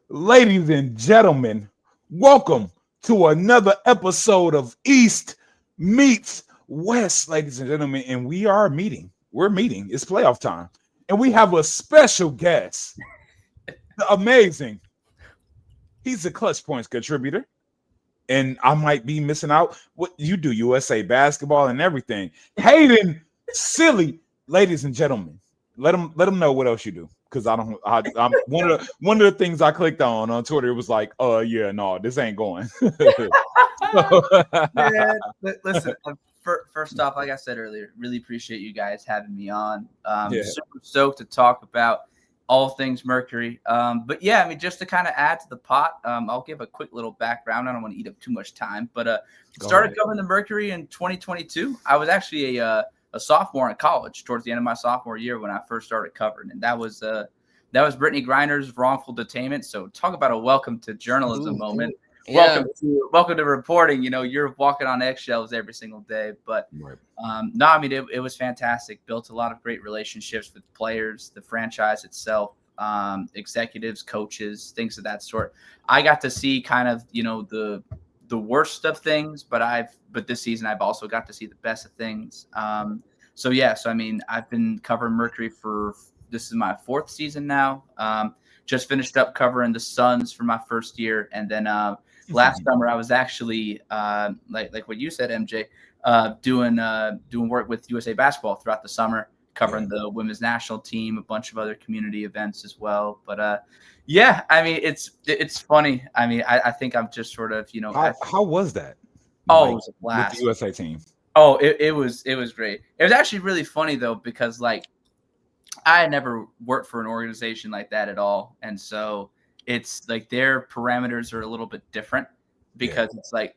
Ladies and gentlemen, welcome to another episode of East Meets West, ladies and gentlemen. And we are meeting. We're meeting. It's playoff time. And we have a special guest. The amazing. He's a clutch points contributor. And I might be missing out. What you do, USA basketball and everything. Hayden Cilley, ladies and gentlemen. Let them know what else you do. Because I'm one of the things I clicked on Twitter. It was like, yeah, no, this ain't going. Man, listen. First off, like I said earlier, really appreciate you guys having me on. Yeah. Super stoked to talk about all things Mercury. But yeah, I mean, just to kind of add to the pot, I'll give a quick little background. I don't want to eat up too much time, but started covering the Mercury in 2022. I was actually a sophomore in college towards the end of my sophomore year when I first started covering, and that was Brittany Griner's wrongful detainment. So talk about a welcome to journalism moment. Yeah. Welcome to reporting. You know, you're walking on eggshells every single day, but Right. no, I mean it was fantastic. Built a lot of great relationships with players, the franchise itself, executives, coaches, things of that sort. I got to see kind of the worst of things, but this season I've also got to see the best of things. So I mean I've been covering Mercury this is my fourth season now. Just finished up covering the Suns for my first year, and then last summer I was actually like what you said, MJ, doing work with USA Basketball throughout the summer, covering the women's national team, a bunch of other community events as well. But I mean it's funny. I mean I think I'm just sort of How was that? Oh, it was a blast with the USA team. Oh, it was great. It was actually really funny though because like I had never worked for an organization like that at all, and so it's like their parameters are a little bit different because it's like,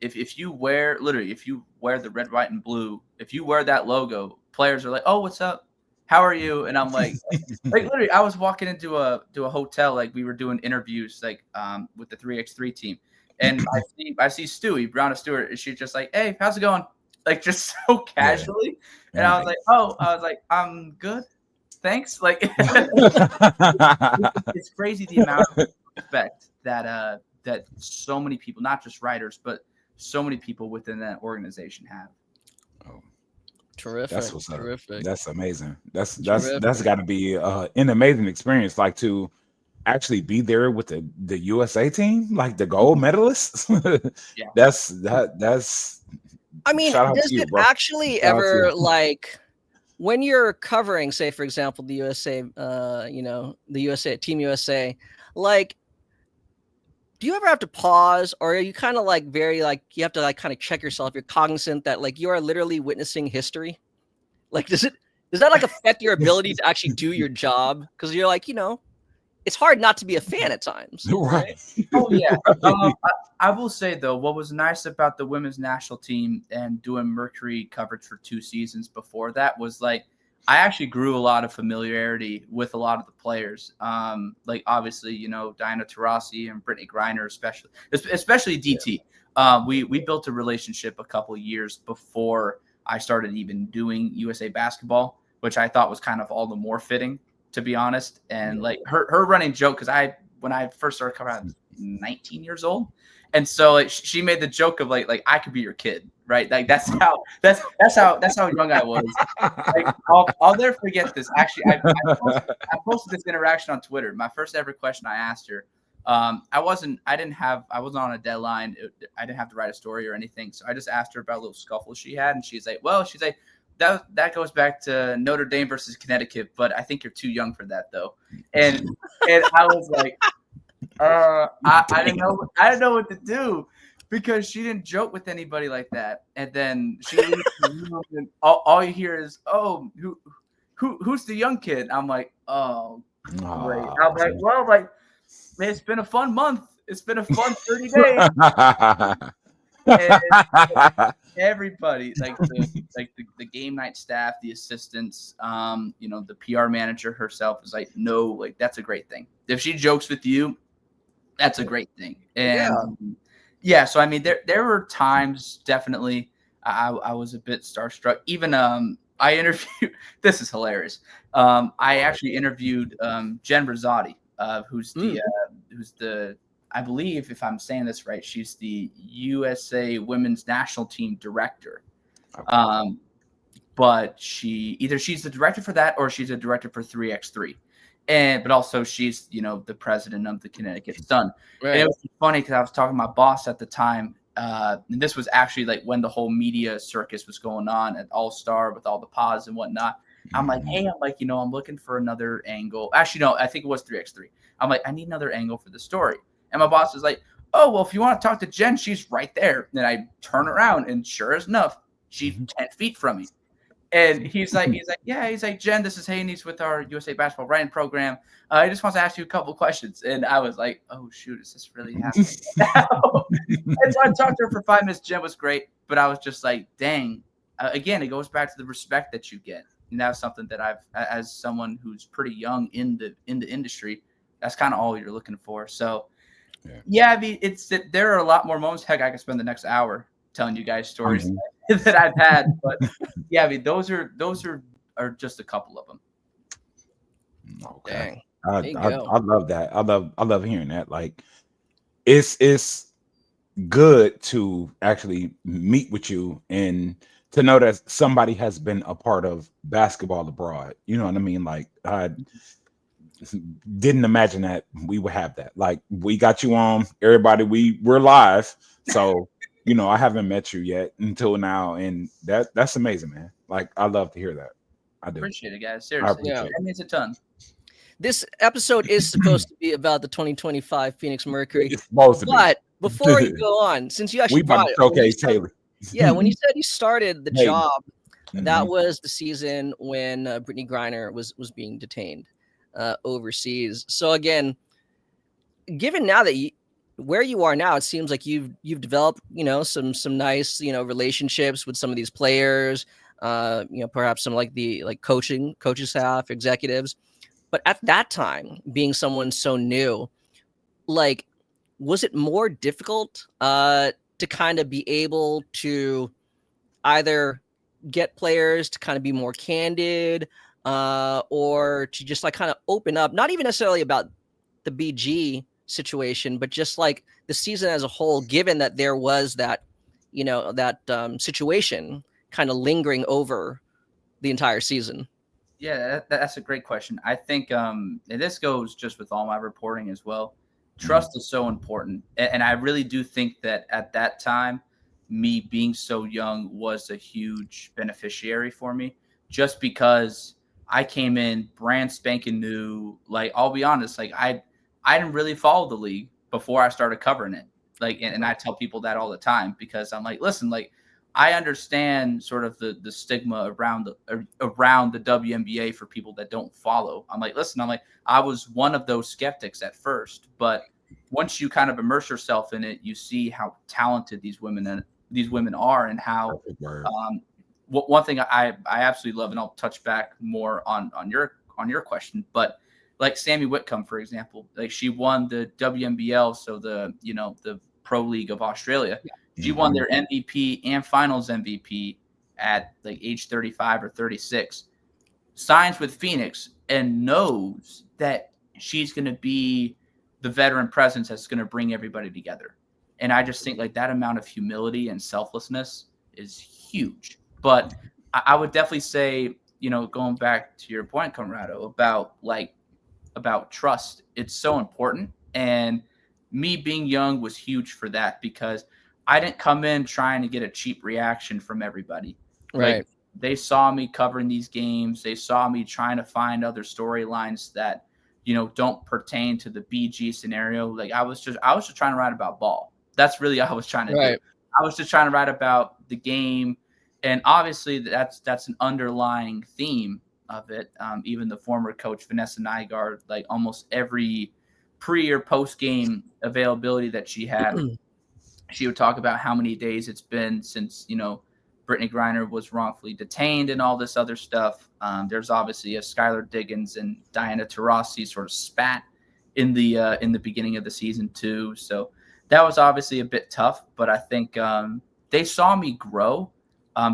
if you wear the red, white, and blue, if you wear that logo, players are like, oh, what's up? How are you? And I'm like, literally, I was walking into a hotel, like we were doing interviews, like with the 3x3 team, and I see Stewie, Brianna Stewart, and she's just like, hey, how's it going? Like just so casually, and I was like, I'm good, thanks. Like, it's crazy the amount of respect that so many people, not just writers, but so many people within that organization have. Oh, Terrific. that's what's up. Terrific. That's amazing. That's got to be an amazing experience. Like to actually be there with the USA team, like the gold medalists. Yeah. That's. I mean, Shout out does to you, it bro. actually Shout out to ever you. like when you're covering, say, for example, the USA, the USA Team USA, like, do you ever have to pause, or are you kind of like very like you have to like kind of check yourself? You're cognizant that like you are literally witnessing history. Like, does that like affect your ability to actually do your job? Because you're like, it's hard not to be a fan at times. Right. Oh yeah. I will say though, what was nice about the women's national team and doing Mercury coverage for 2 seasons before that was like I actually grew a lot of familiarity with a lot of the players. Like obviously, Diana Taurasi and Brittany Griner, especially DT. We built a relationship a couple of years before I started even doing USA basketball, which I thought was kind of all the more fitting, to be honest. And like her running joke, because when I first started covering, I was 19 years old, and so like, she made the joke of like I could be your kid, right? Like that's how young I was. Like I'll never forget this. Actually, I posted this interaction on Twitter. My first ever question I asked her. I wasn't on a deadline. I didn't have to write a story or anything. So I just asked her about a little scuffle she had, and she's like, that goes back to Notre Dame versus Connecticut, but I think you're too young for that though. And I was like, I didn't know what to do because she didn't joke with anybody like that. And then she leaves the room and all you hear is, oh, who's the young kid? I'm like, oh, great. I'm like, well, like, man, it's been a fun month. It's been a fun 30 days. And everybody, like the game night staff, the assistants, the PR manager herself is like, no, like that's a great thing. If she jokes with you, that's a great thing. And so I mean, there were times definitely I was a bit starstruck. Even I interviewed. This is hilarious. I actually interviewed Jen Rosati who's the I believe, if I'm saying this right, she's the USA Women's National Team director. But she's the director for that, or she's a director for 3x3. But also she's, the president of the Connecticut Sun. Right. And it was funny because I was talking to my boss at the time. And this was actually like when the whole media circus was going on at All-Star with all the pods and whatnot. I'm like, hey, I'm looking for another angle. Actually, no, I think it was 3x3. I'm like, I need another angle for the story. And my boss is like, oh, well, if you want to talk to Jen, she's right there. And I turn around, and sure as enough, she's 10 feet from me. And he's like, Jen, this is Hayden. He's with our USA Basketball Writing Program. He just wants to ask you a couple questions. And I was like, oh, shoot, is this really happening now? And so I talked to her for 5 minutes. Jen was great. But I was just like, dang. Again, it goes back to the respect that you get. And that's something that I've, as someone who's pretty young in the industry, that's kind of all you're looking for. So, yeah, I mean, there are a lot more moments. Heck, I could spend the next hour telling you guys stories that I've had. But yeah, I mean, those are just a couple of them. Okay. Dang. I love that. I love hearing that. Like, it's good to actually meet with you and to know that somebody has been a part of basketball abroad. You know what I mean? Like, I didn't imagine that we would have that. Like, we got you on, everybody. We're live, so I haven't met you yet until now, and that's amazing, man. Like, I love to hear that. I do appreciate it, guys. Seriously, that means a ton. This episode is supposed to be about the 2025 Phoenix Mercury, It's supposed to be. but before you go on, since you actually about to showcase Taylor. Yeah, when you said you started the Hayden. job, that was the season when Brittany Griner was being detained overseas. So again, given now that where you are now, it seems like you've developed some nice relationships with some of these players, perhaps some coaching staff, executives. But at that time, being someone so new, like, was it more difficult to kind of be able to either get players to kind of be more candid or to just kind of open up, not even necessarily about the BG situation, but just like the season as a whole, given that there was that, situation kind of lingering over the entire season? Yeah, that's a great question. I think, and this goes just with all my reporting as well. Trust is so important. And I really do think that at that time, me being so young was a huge beneficiary for me, just because I came in brand spanking new. Like, I'll be honest, like I didn't really follow the league before I started covering it. Like, and I tell people that all the time, because I'm like, listen, like, I understand sort of the stigma around the WNBA for people that don't follow. I'm like, listen, I was one of those skeptics at first, but once you kind of immerse yourself in it, you see how talented these women are, and how one thing I absolutely love, and I'll touch back more on your question, but like Sammy Whitcomb, for example, like, she won the WNBL, so the Pro League of Australia. Yeah. She won their MVP and Finals MVP at like age 35 or 36. Signs with Phoenix and knows that she's going to be the veteran presence that's going to bring everybody together. And I just think like that amount of humility and selflessness is huge. But I would definitely say, going back to your point, Conrado, about trust, it's so important. And me being young was huge for that, because I didn't come in trying to get a cheap reaction from everybody. Right. Like, they saw me covering these games. They saw me trying to find other storylines that, don't pertain to the BG scenario. Like, I was just trying to write about ball. That's really all I was trying to do. I was just trying to write about the game. And obviously that's an underlying theme of it. Even the former coach, Vanessa Nygaard, like almost every pre or post game availability that she had, she would talk about how many days it's been since, Brittany Griner was wrongfully detained and all this other stuff. There's obviously a Skylar Diggins and Diana Taurasi sort of spat in the beginning of the season too. So that was obviously a bit tough, but I think they saw me grow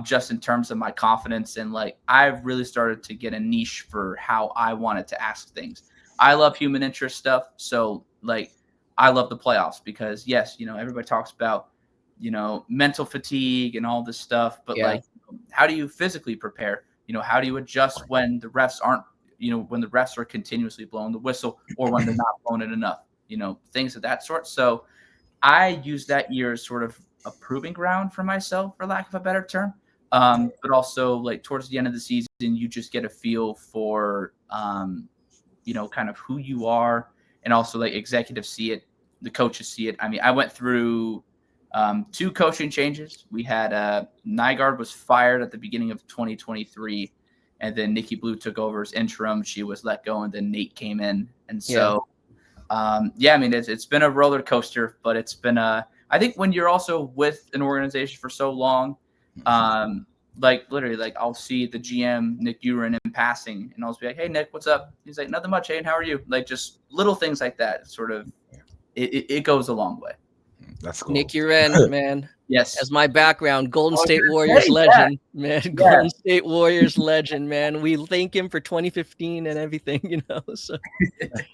just in terms of my confidence. And like, I've really started to get a niche for how I wanted to ask things. I love human interest stuff. So like, I love the playoffs because yes, everybody talks about, mental fatigue and all this stuff, but like, how do you physically prepare? How do you adjust when the refs aren't, when the refs are continuously blowing the whistle or when they're not blowing it enough, things of that sort. So I use that year as sort of a proving ground for myself, for lack of a better term. But also like towards the end of the season, you just get a feel for, kind of who you are, and also like executives see it, the coaches see it. I mean, I went through 2 coaching changes. We had Nygaard was fired at the beginning of 2023, and then Nikki Blue took over as interim. She was let go, and then Nate came in. And so, I mean, it's been a roller coaster, but it's been I think when you're also with an organization for so long, like literally, like I'll see the GM Nick Uren in passing, and I'll just be like, "Hey Nick, what's up?" He's like, "Nothing much, Hayden. How are you?" Like just little things like that. Sort of, it goes a long way. That's cool. Nick Uren, man. Yes. As my background, Golden State Warriors legend, man. Golden State Warriors legend, man. We thank him for 2015 and everything, So,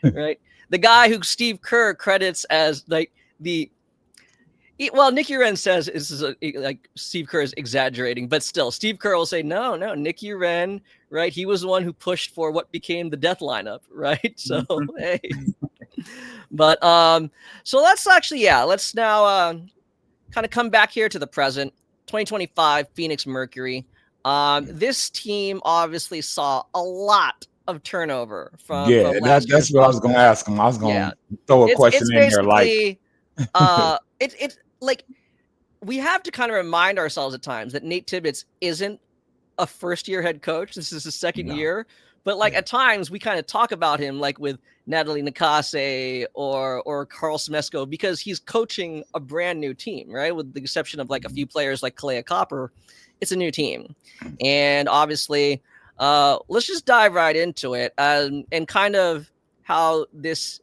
right, the guy who Steve Kerr credits as like Nick Uren says this is like Steve Kerr is exaggerating, but still, Steve Kerr will say no, Nick Uren, right? He was the one who pushed for what became the death lineup, right? So, hey, but so let's now kind of come back here to the present. 2025 Phoenix Mercury. This team obviously saw a lot of turnover from that's what I was going to ask him. I was going to throw a question in there, like it's like we have to kind of remind ourselves at times that Nate Tibbetts isn't a first-year head coach. This is his second year. But like at times we kind of talk about him like with Natalie Nakase or Carl Smesco because he's coaching a brand new team, right? With the exception of like a few players like Kahleah Copper, it's a new team. And obviously, let's just dive right into it and kind of how this,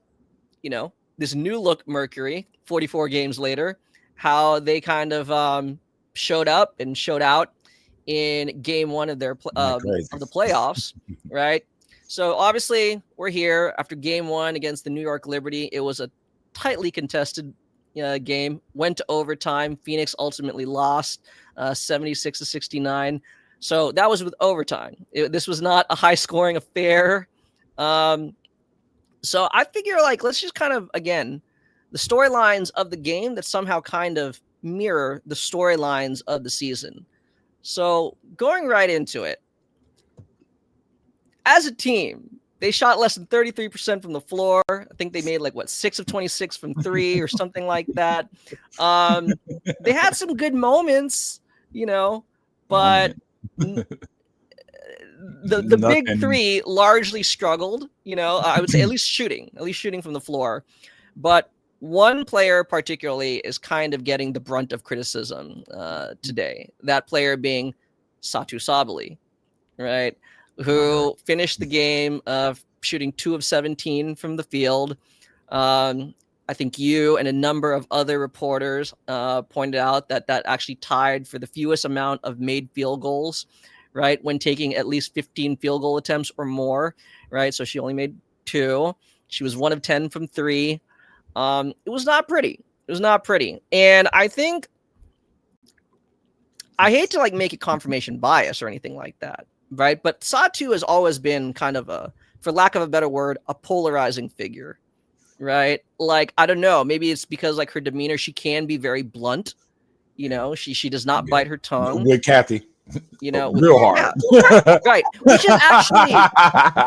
this new look Mercury, 44 games later, how they kind of showed up and showed out in game 1 of their of the playoffs, right? So obviously we're here after game 1 against the New York Liberty. It was a tightly contested game, went to overtime. Phoenix ultimately lost 76-69. So that was with overtime. This was not a high scoring affair. So I figure like, let's just kind of, again, the storylines of the game that somehow kind of mirror the storylines of the season. So going right into it, as a team, they shot less than 33% from the floor. I think they made 6 of 26 from 3 or something like that. They had some good moments, but the big 3 largely struggled, I would say at least shooting from the floor. But one player particularly is kind of getting the brunt of criticism today. That player being Satou Sabally, right? Who finished the game shooting 2 of 17 from the field. I think you and a number of other reporters pointed out that actually tied for the fewest amount of made field goals, right? When taking at least 15 field goal attempts or more, right? So she only made 2. She was 1 of 10 from 3. It was not pretty. And I think I hate to make a confirmation bias or anything like that, right? But Satou has always been kind of for lack of a better word, a polarizing figure, right? I don't know, maybe it's because her demeanor, she can be very blunt, she does not bite her tongue. With Kathy. Real hard. Right. Which is actually,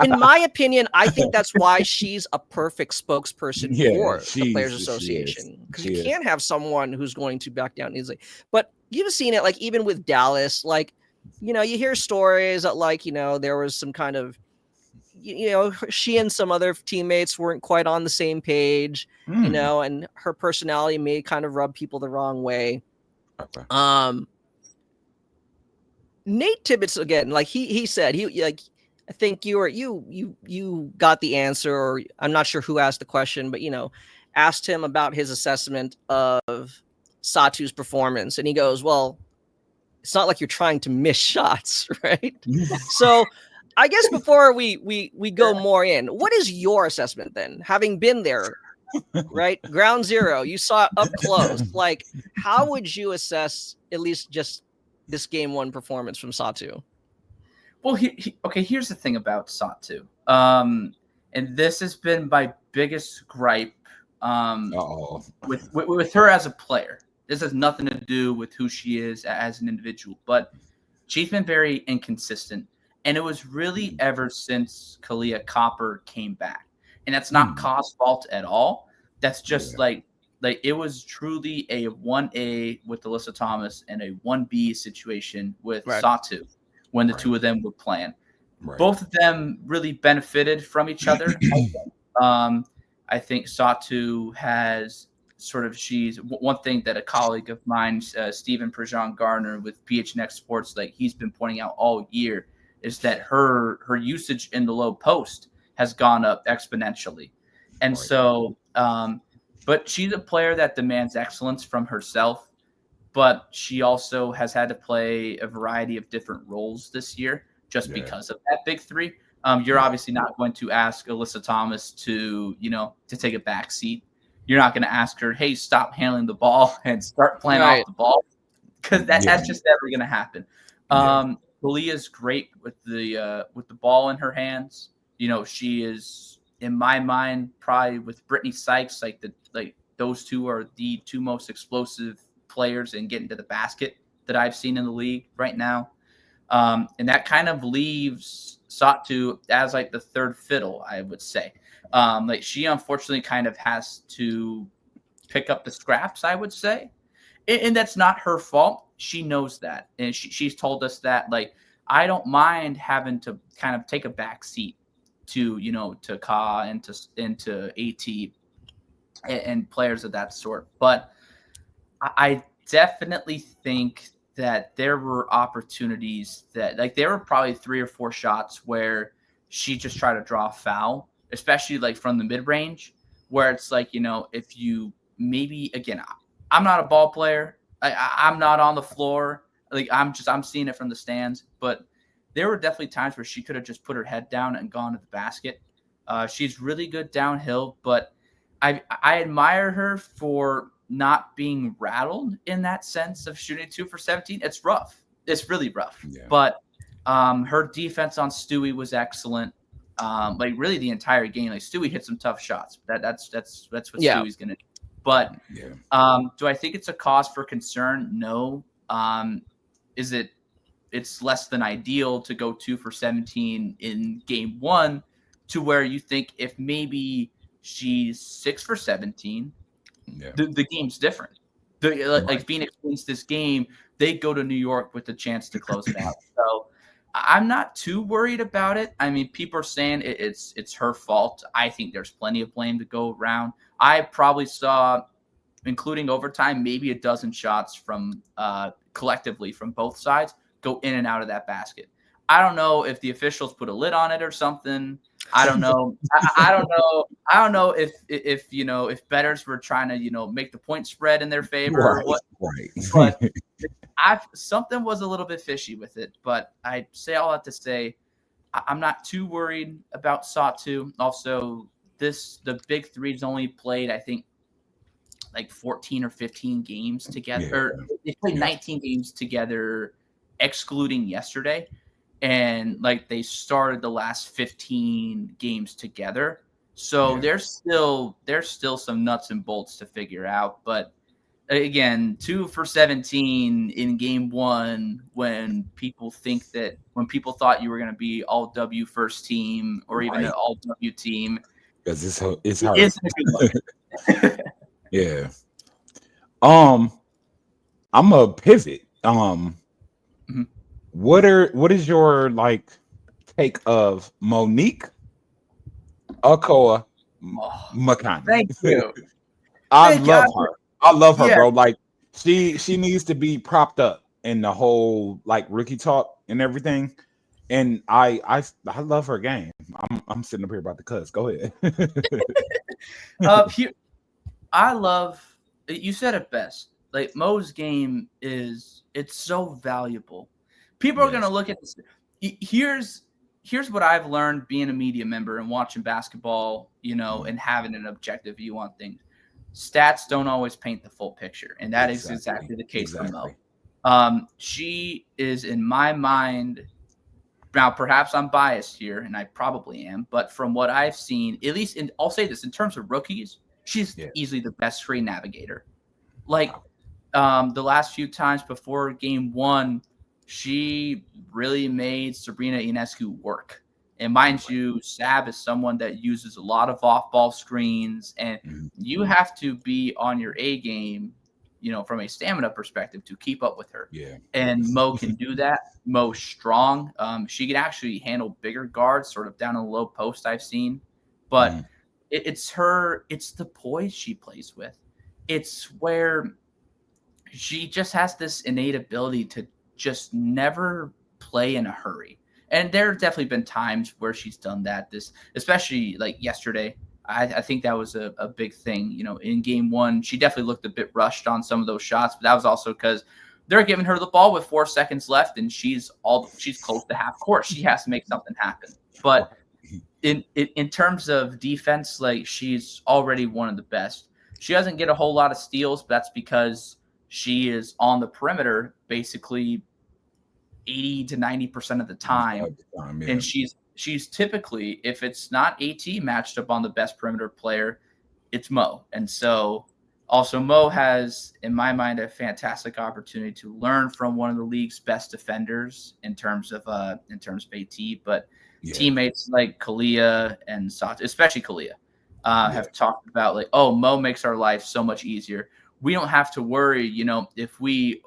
in my opinion, I think that's why she's a perfect spokesperson for the Players Association. Because you can't have someone who's going to back down easily. But you've seen it, even with Dallas, you hear stories that, there was some kind of, she and some other teammates weren't quite on the same page, and her personality may kind of rub people the wrong way. Okay. Nate Tibbetts, again, he said, I think you got the answer, or I'm not sure who asked the question, but asked him about his assessment of Satou's performance, and he goes, well, it's not like you're trying to miss shots, right? So I guess before we go more in, what is your assessment then? Having been there, right? Ground zero, you saw it up close. Like, how would you assess at least just this game one performance from Satou? Well, okay, here's the thing about Satou. And this has been my biggest gripe with her as a player. This has nothing to do with who she is as an individual, but she's been very inconsistent. And it was really ever since Kahleah Copper came back. And that's not Ka's fault at all. That's just like it was truly a 1A with Alyssa Thomas and a 1B situation with Satou when the two of them were playing. Right. Both of them really benefited from each other. I think Satou has she's one thing that a colleague of mine, Stephen Prejean Gardner with PHNX Sports, like he's been pointing out all year, is that her usage in the low post has gone up exponentially. And so, but she's a player that demands excellence from herself, but she also has had to play a variety of different roles this year just because of that big three. You're obviously not going to ask Alyssa Thomas to take a back seat. You're not going to ask her, hey, stop handling the ball and start playing off the ball, because that's just never going to happen. Kahleah's great with the ball in her hands. She is, in my mind, probably with Brittany Sykes, like those two are the two most explosive players in getting to the basket that I've seen in the league right now. And that kind of leaves Satou as like the third fiddle, I would say. Like she unfortunately kind of has to pick up the scraps, I would say. And that's not her fault. She knows that. And she's told us that, like, I don't mind having to kind of take a back seat to, to Ka and to AT and players of that sort. But I definitely think that there were opportunities that, like, there were probably 3 or 4 shots where she just tried to draw a foul, especially like from the mid range, where it's like, if you maybe, again, I'm not a ball player. I'm not on the floor. Like I'm seeing it from the stands, but there were definitely times where she could have just put her head down and gone to the basket. She's really good downhill, but I admire her for not being rattled in that sense of shooting 2 for 17. It's rough. It's really rough. Yeah. But her defense on Stewie was excellent. Like really the entire game. Like Stewie hit some tough shots. That's what Stewie's gonna do. But do I think it's a cause for concern? No. It's less than ideal to go 2 for 17 in game 1 to where you think if maybe she's 6 for 17, the game's different. Like Phoenix wins this game, they go to New York with a chance to close it out. So I'm not too worried about it. I mean, people are saying it's her fault. I think there's plenty of blame to go around. I probably saw, including overtime, maybe a dozen shots from collectively from both sides go in and out of that basket. I don't know if the officials put a lid on it or something. I don't know. I don't know. I don't know if bettors were trying to make the point spread in their favor or what. Right. But something was a little bit fishy with it. But I say all that to say, I'm not too worried about Satou. Also, the big three's only played, I think, like 14 or 15 games together. Yeah. Or they played 19 games together, excluding yesterday. And like they started the last 15 games together. So there's still some nuts and bolts to figure out. But again, 2 for 17 in game 1 when people thought you were going to be all W first team or even an all W team. Because it's hard. Yeah. I'm a pivot. Mm-hmm. What is your take of Monique Akoa-Makani? Thank you. I love her, bro. Like she needs to be propped up in the whole rookie talk and everything. And I love her game. I'm sitting up here about to cuss. Go ahead. I love, you said it best. Like Mo's game it's so valuable. People are going to look at this. Here's here's what I've learned being a media member and watching basketball, and having an objective view on things. Stats don't always paint the full picture, and that is exactly the case for Mo. She is, in my mind, now perhaps I'm biased here, and I probably am, but from what I've seen, at least I'll say this, in terms of rookies, she's easily the best screen navigator. Like the last few times before game 1, she really made Sabrina Ionescu work. And mind you, Sab is someone that uses a lot of off-ball screens, and you have to be on your A game, from a stamina perspective to keep up with her. Yeah. And Mo can do that. Mo's strong. She can actually handle bigger guards, sort of down in the low post I've seen. But it's the poise she plays with. It's where she just has this innate ability to just never play in a hurry. And there have definitely been times where she's done that. Especially like yesterday, I think that was a big thing. In game 1, she definitely looked a bit rushed on some of those shots, but that was also because they're giving her the ball with 4 seconds left, and she's close to half court. She has to make something happen. But in terms of defense, like, she's already one of the best. She doesn't get a whole lot of steals, but that's because she is on the perimeter basically 80 to 90% of the time. And she's typically, if it's not AT matched up on the best perimeter player, it's Mo. And so also Mo has, in my mind, a fantastic opportunity to learn from one of the league's best defenders in terms of AT, but teammates like Kahleah and Satou, especially Kahleah, have talked about like, oh, Mo makes our life so much easier. We don't have to worry, if we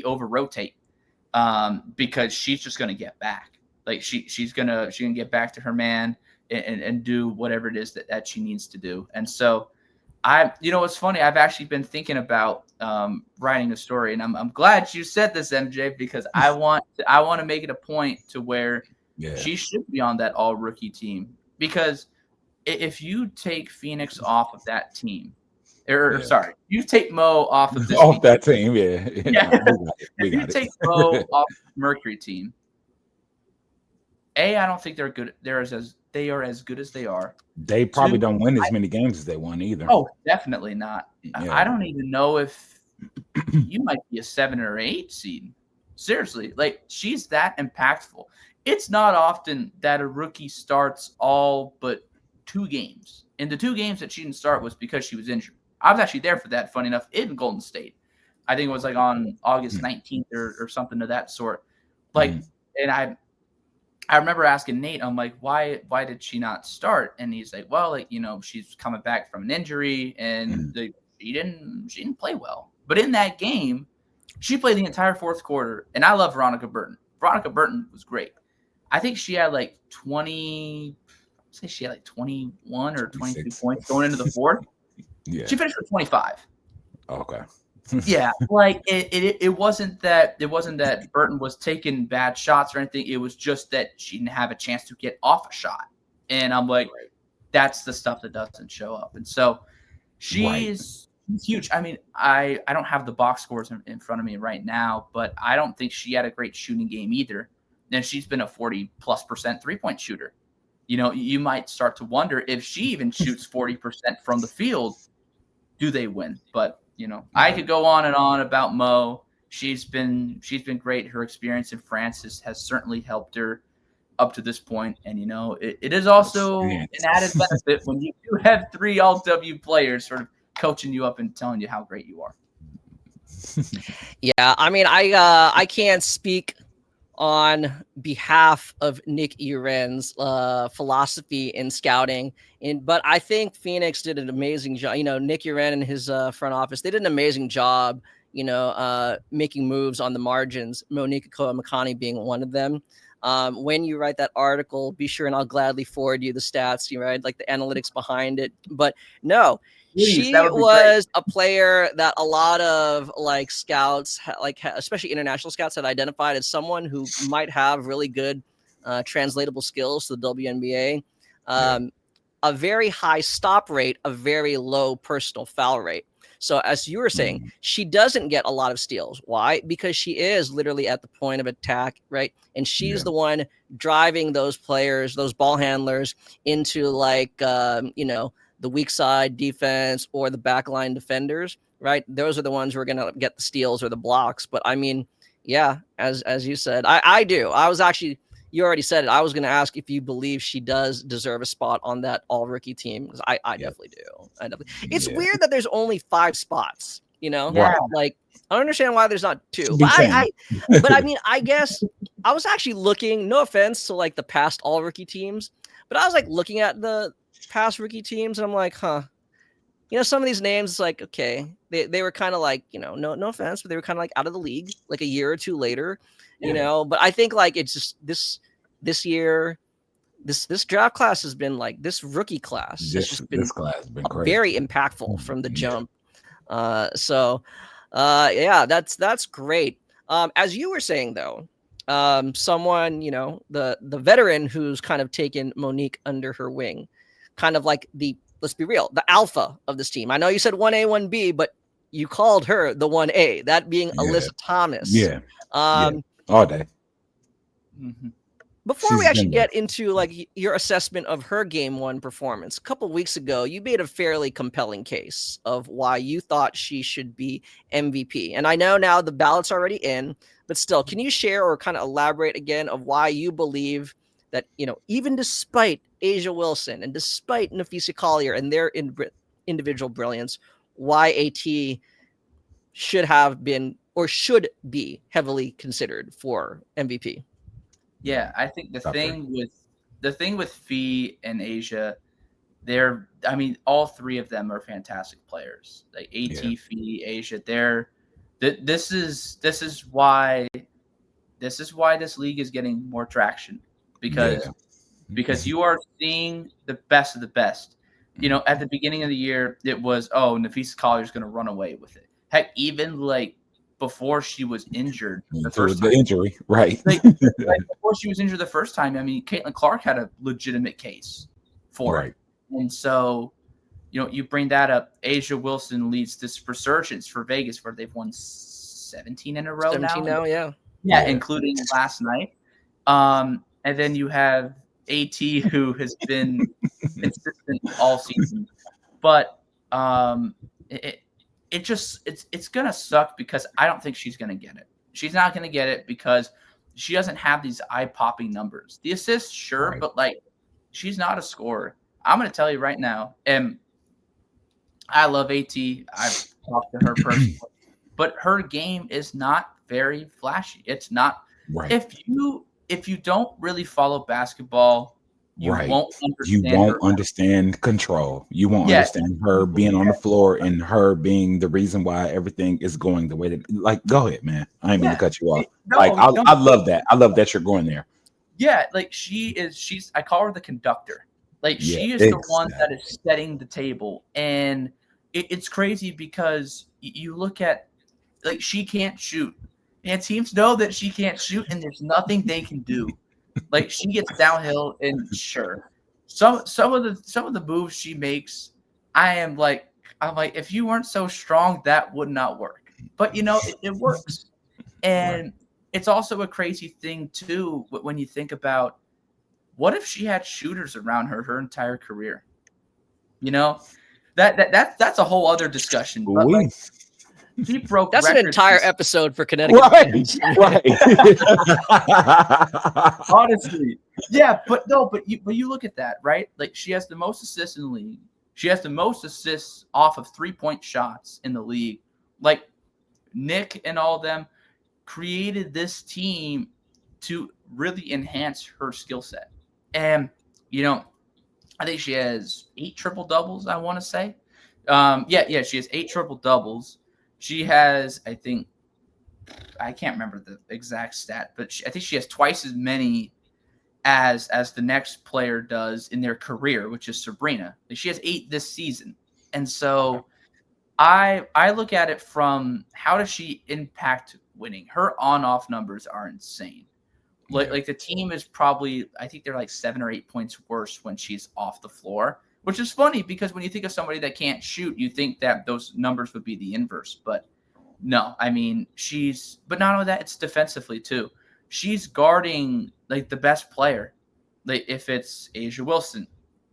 over rotate, because she's just going to get back. Like she's gonna get back to her man and do whatever it is that she needs to do. And so it's funny. I've actually been thinking about writing a story, and I'm glad you said this, MJ, because I want to make it a point to where she should be on that all rookie team, because if you take Phoenix off of that team, sorry, you take Mo off of this that team, we got it. Take Mo off Mercury team. I don't think they're good. They are as good as they are. They probably don't win as many games as they won either. Oh, definitely not. I don't even know if you might be a 7 or 8 seed. Seriously, like, she's that impactful. It's not often that a rookie starts all but 2 games. And the 2 games that she didn't start was because she was injured. I was actually there for that, funny enough, in Golden State. I think it was like on August 19th or something of that sort. Like, and I remember asking Nate, I'm like, why did she not start? And he's like, well, like, she's coming back from an injury, and she didn't play well. But in that game, she played the entire 4th quarter, and I love Veronica Burton. Veronica Burton was great. I think she had like 21 or 22 points going into the 4th. Yeah. She finished with 25. Okay. Yeah, like it wasn't that Burton was taking bad shots or anything. It was just that she didn't have a chance to get off a shot. And I'm like, that's the stuff that doesn't show up. And so she's huge. I mean, I don't have the box scores in front of me right now, but I don't think she had a great shooting game either. And she's been a 40+% 3-point shooter. You might start to wonder, if she even shoots 40% from the field, do they win? But I could go on and on about Mo. She's been great. Her experience in France has certainly helped her up to this point. And it is also an added benefit when you do have 3 All-W players sort of coaching you up and telling you how great you are. Yeah, I mean, I can't speak on behalf of Nick Uren's philosophy in scouting, but I think Phoenix did an amazing job. Nick Uren and his front office, they did an amazing job, making moves on the margins, Monique Akoa-Makani being one of them. When you write that article, be sure and I'll gladly forward you the stats, like the analytics behind it. But no, she was a player that a lot of like scouts, especially international scouts, had identified as someone who might have really good translatable skills to the WNBA. A very high stop rate, a very low personal foul rate. So as you were saying, she doesn't get a lot of steals. Why? Because she is literally at the point of attack, right? And she's the one driving those players, those ball handlers into like, the weak side defense or the backline defenders, right? Those are the ones who are going to get the steals or the blocks. But I mean, yeah, as you said, I do. I was actually, you already said it. I was going to ask if you believe she does deserve a spot on that all rookie team. Because I definitely do. It's weird that there's only 5 spots, Right. like I don't understand why there's not 2, but I mean, I guess I was actually looking, no offense to like the past all rookie teams, but I was like looking at the past rookie teams and I'm like, some of these names, it's like, okay, they were kind of like, no offense, but they were kind of like out of the league like a year or 2 later, but I think like it's just this year, this draft class has been like, this rookie class has just been, this class has been crazy. Very impactful from the jump. That's great. As you were saying though, someone, the veteran who's kind of taken Monique under her wing, kind of like let's be real, the alpha of this team. I know you said 1A, 1B, but you called her the 1A, that being Alyssa Thomas. Yeah. All day. Before we actually get into like your assessment of her game 1 performance, a couple of weeks ago, you made a fairly compelling case of why you thought she should be MVP. And I know now the ballot's already in, but still, can you share or kind of elaborate again of why you believe that, even despite A'ja Wilson and despite Nafisa Kahleah and their individual brilliance, why AT should have been or should be heavily considered for MVP? Yeah, I think the thing with Fee and A'ja, all 3 of them are fantastic players. Like AT, Fee, A'ja, this is why this league is getting more traction because you are seeing the best of the best. At the beginning of the year, it was, Nafisa Kahleah is going to run away with it. Heck, even like before she was injured the injury, right? Like before she was injured the first time, Caitlin Clark had a legitimate case for it. And so, you bring that up. A'ja Wilson leads this resurgence for Vegas where they've won 17 in a row 17 now, yeah, including last night. And then you have AT, who has been consistent all season. But it's gonna suck because I don't think she's gonna get it. She's not gonna get it because she doesn't have these eye-popping numbers. The assists, sure, but like she's not a scorer. I'm gonna tell you right now, and I love AT. I've talked to her personally, but her game is not very flashy. It's not. If you don't really follow basketball, you won't understand control. You won't understand her being on the floor and her being the reason why everything is going the way that. Like, go ahead, man. I ain't mean to cut you off. I love that. I love that you're going there. Yeah, like she's. I call her the conductor. Like she is the one that is setting the table, and it's crazy because you look at like she can't shoot, and teams know that she can't shoot, and there's nothing they can do. Like she gets downhill, and sure, some of the moves she makes, I'm like, if you weren't so strong, that would not work. But it works, and it's also a crazy thing too when you think about what if she had shooters around her entire career. That's a whole other discussion. But like, she broke. That's an entire episode for Connecticut. Right. Honestly, yeah, but you look at that, right? Like she has the most assists in the league. She has the most assists off of 3-point shots in the league. Like Nick and all of them created this team to really enhance her skill set. And I think she has 8 triple doubles. I want to say, she has 8 triple doubles. She has, I think, I can't remember the exact stat, but I think she has twice as many as the next player does in their career, which is Sabrina. Like she has 8 this season. And so I look at it from how does she impact winning? Her on-off numbers are insane. Like the team is probably, I think they're like 7 or 8 points worse when she's off the floor. which is funny because when you think of somebody that can't shoot, you think that those numbers would be the inverse. But no, I mean, but not only that, it's defensively too. She's guarding like the best player. Like if it's Asia Wilson,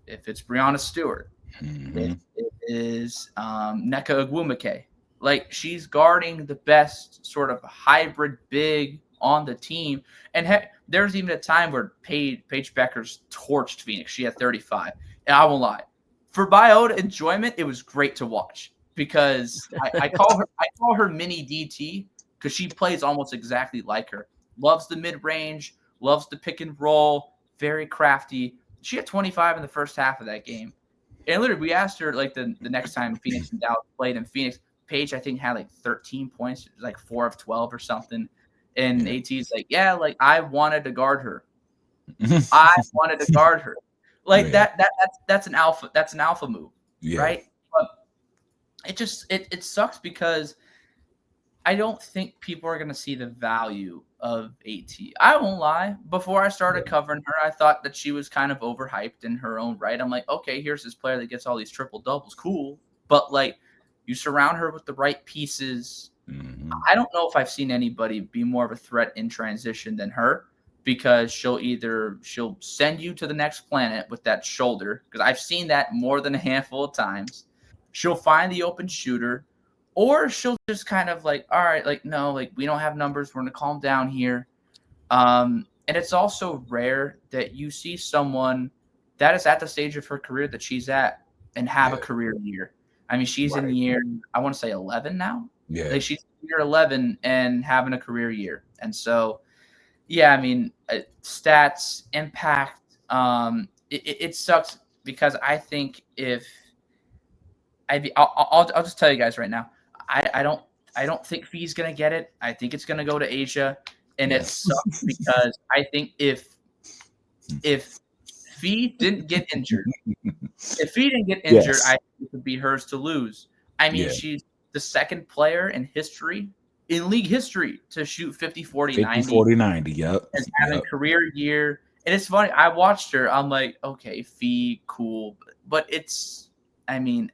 if it's Breanna Stewart, if it is Nneka Ogwumike. Like she's guarding the best sort of hybrid big on the team. And heck, there's even a time where Paige Beckers torched Phoenix. She had 35. And I won't lie. For biota enjoyment, it was great to watch because I call her mini DT because she plays almost exactly like her. Loves the mid-range, loves the pick and roll, very crafty. She had 25 in the first half of that game. And literally, we asked her like the next time Phoenix and Dallas played in Phoenix, Paige, I think, had like 13 points, like 4 of 12 or something. And AT's like, yeah, like I wanted to guard her. I wanted to guard her. Like that's an alpha move, right? But it sucks because I don't think people are gonna see the value of AT. I won't lie. Before I started covering her, I thought that she was kind of overhyped in her own right. I'm like, okay, here's this player that gets all these triple doubles, cool. But like, you surround her with the right pieces. I don't know if I've seen anybody be more of a threat in transition than her because she'll send you to the next planet with that shoulder because I've seen that more than a handful of times. She'll find the open shooter or she'll just kind of like, all right, like, no, like we don't have numbers. We're going to calm down here. And it's also rare that you see someone that is at the stage of her career that she's at and have a career year. I mean, she's in year, I want to say 11 now. Yeah. Like she's in year 11 and having a career year. And so, yeah, I mean, stats, impact, it sucks because I think I'll just tell you guys right now, I don't think Fee's going to get it. I think it's going to go to Asia. And it sucks because I think if Fee didn't get injured, I think it would be hers to lose. I mean, she's the second player in league history, to shoot 50, 40, 90. 40, 90, yep. And having a career year. And it's funny. I watched her. I'm like, okay, Fee, cool. But it's, I mean,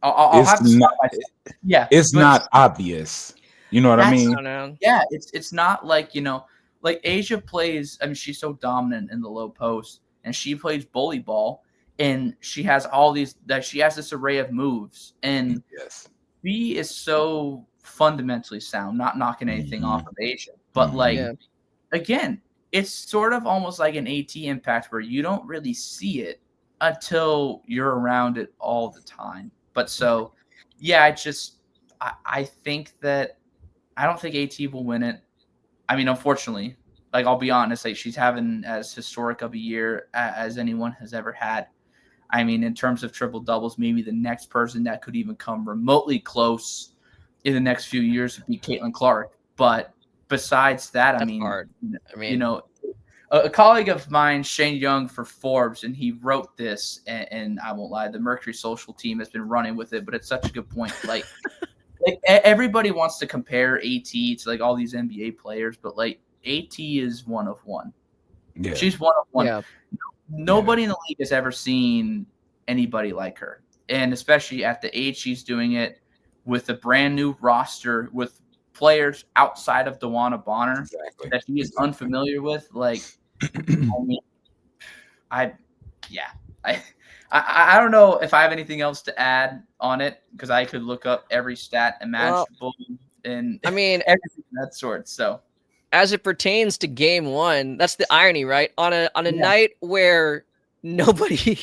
I'll have to stop myself. Yeah. It's not obvious. You know what I mean? Yeah, it's not like, like Asia plays, I mean, she's so dominant in the low post, and she plays bully ball, and she has she has this array of moves, and B is so fundamentally sound, not knocking anything off of Asia, but again, it's sort of almost like an AT impact where you don't really see it until you're around it all the time. But so, yeah, I think that I don't think AT will win it. I mean, unfortunately, like I'll be honest, like she's having as historic of a year as anyone has ever had. I mean, in terms of triple doubles, maybe the next person that could even come remotely close in the next few years would be Caitlin Clark. But besides that, That's hard. A colleague of mine, Shane Young for Forbes, and he wrote this, and I won't lie, the Mercury social team has been running with it, but it's such a good point. Like everybody wants to compare AT to like all these NBA players, but like AT is one of one. Yeah. She's one of one. Yeah. Nobody in the league has ever seen anybody like her. And especially at the age she's doing it, with a brand new roster, with players outside of Dewana Bonner that he is unfamiliar with. Like, I don't know if I have anything else to add on it, because I could look up every stat imaginable and I mean everything of that sort. So as it pertains to game one, that's the irony, right? On a night where nobody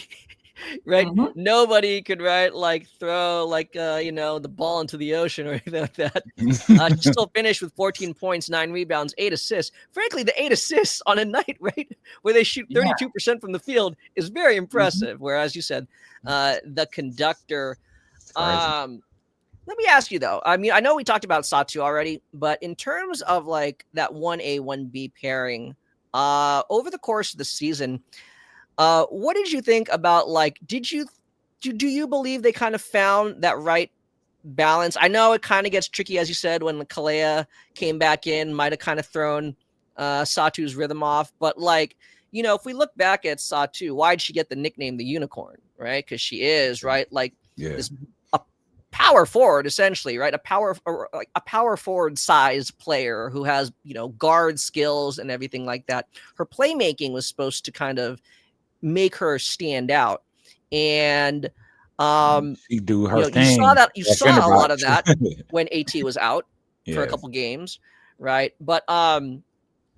nobody could throw the ball into the ocean or anything like that. She still finished with 14 points, 9 rebounds, 8 assists. Frankly, the 8 assists on a night, right, where they shoot 32% from the field is very impressive. Whereas you said the conductor. Let me ask you though. I mean, I know we talked about Satou already, but in terms of like that 1A, 1B pairing, over the course of the season, what did you think about, like, do you believe they kind of found that right balance? I know it kind of gets tricky, as you said, when Kahleah came back in, might have kind of thrown Satou's rhythm off. But, like, if we look back at Satou, why'd she get the nickname the Unicorn, right? Because she is, right, like this a power forward essentially, right? A power forward size player who has, you know, guard skills and everything like that. Her playmaking was supposed to kind of make her stand out, and she do her you know, thing. you saw a lot of that when AT was out for a couple games, right? But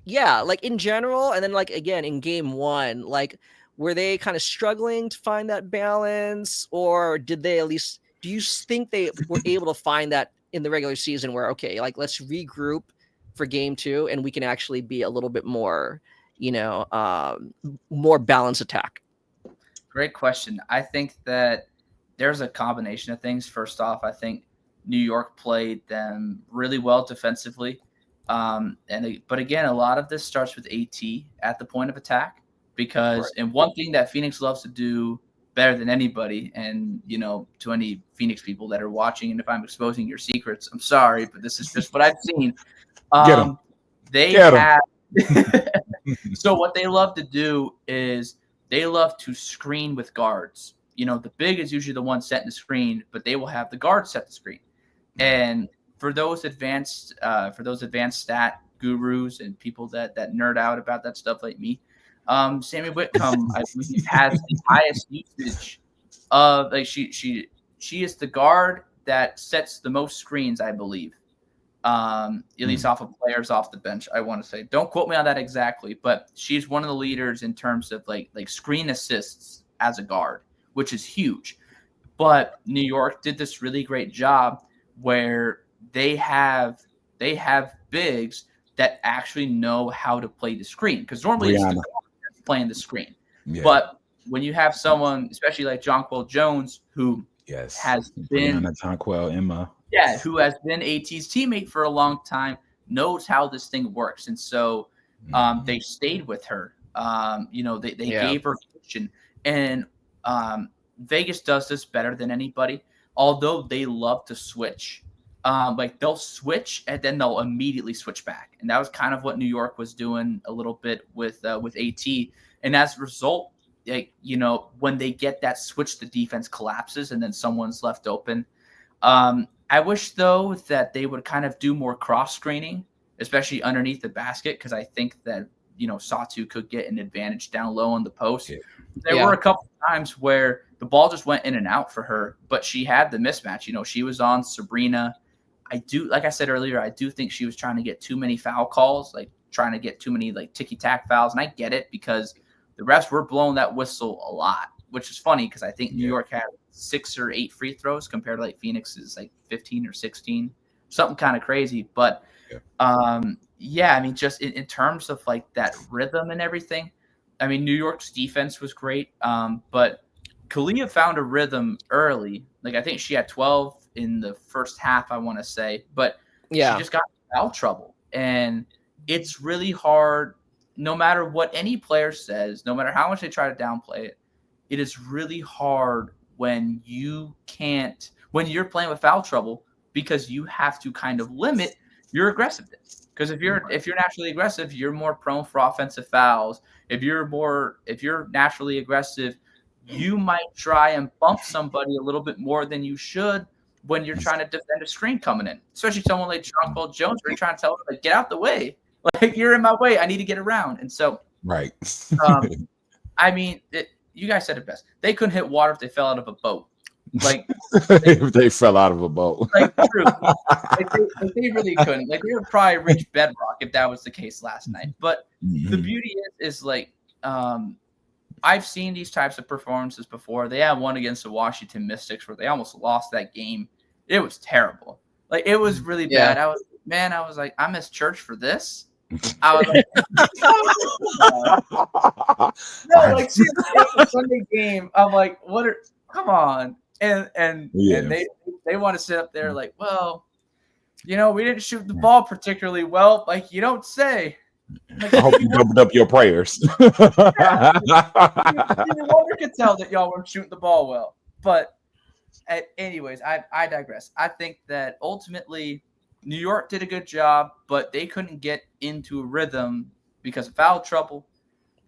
yeah, like in general, and then like again in game one, like were they kind of struggling to find that balance, or did they at least? Do you think they were able to find that in the regular season, where okay, like let's regroup for game two, and we can actually be a little bit more, you know, more balanced attack? Great question. I think that there's a combination of things. First off, I think New York played them really well defensively. But again, a lot of this starts with AT at the point of attack because, and one thing that Phoenix loves to do better than anybody, and you know, to any Phoenix people that are watching, and if I'm exposing your secrets, I'm sorry, but this is just what I've seen. They have. So what they love to do is they love to screen with guards. You know, the big is usually the one setting the screen, but they will have the guard set the screen. And for those advanced stat gurus and people that nerd out about that stuff like me, Sammy Whitcomb, I believe, has the highest usage of like she is the guard that sets the most screens, I believe. At least off of players off the bench, I want to say. Don't quote me on that exactly, but she's one of the leaders in terms of like screen assists as a guard, which is huge. But New York did this really great job where they have bigs that actually know how to play the screen, because normally it's the guard that's playing the screen. Yeah. But when you have someone, especially like Jonquel Jones, who has been Emma. Yeah, who has been AT's teammate for a long time, knows how this thing works. And so they stayed with her. You know, they gave her attention. And Vegas does this better than anybody, although they love to switch. Like they'll switch and then they'll immediately switch back. And that was kind of what New York was doing a little bit with AT. And as a result, like, you know, when they get that switch, the defense collapses and then someone's left open. I wish, though, that they would kind of do more cross-screening, especially underneath the basket, because I think that, you know, Satou could get an advantage down low on the post. Yeah. There were a couple of times where the ball just went in and out for her, but she had the mismatch. You know, she was on Sabrina. Like I said earlier, I do think she was trying to get too many foul calls, like trying to get too many like ticky-tack fouls, and I get it because the refs were blowing that whistle a lot, which is funny because I think New York had 6 or 8 free throws compared to like Phoenix's like 15 or 16, something kind of crazy. But I mean, just in terms of like that rhythm and everything, I mean, New York's defense was great. But Kahleah found a rhythm early. Like I think she had 12 in the first half, I want to say, but she just got in foul trouble. And it's really hard, no matter what any player says, no matter how much they try to downplay it, it is really hard when you're playing with foul trouble, because you have to kind of limit your aggressiveness. Because if you're naturally aggressive, you're more prone for offensive fouls. If you're naturally aggressive, you might try and bump somebody a little bit more than you should when you're trying to defend a screen coming in. Especially someone like Jonquel Jones, where you're trying to tell them, like, get out the way. Like, you're in my way. I need to get around. And so, I mean, you guys said it best. They couldn't hit water if they fell out of a boat. Like if they fell out of a boat. Like, true. They really couldn't. Like, they would probably reach bedrock if that was the case last night. But the beauty is like, I've seen these types of performances before. They had one against the Washington Mystics where they almost lost that game. It was terrible. Like, it was really bad. I was like, I missed church for this. I was like, no, like, seriously, it's a Sunday game. I'm like, come on. And they want to sit up there like, well, you know, we didn't shoot the ball particularly well. Like, you don't say. Like, I hope you doubled up your prayers. Even Wonder could tell that y'all weren't shooting the ball well. But anyways, I digress. I think that ultimately New York did a good job, but they couldn't get into a rhythm because of foul trouble.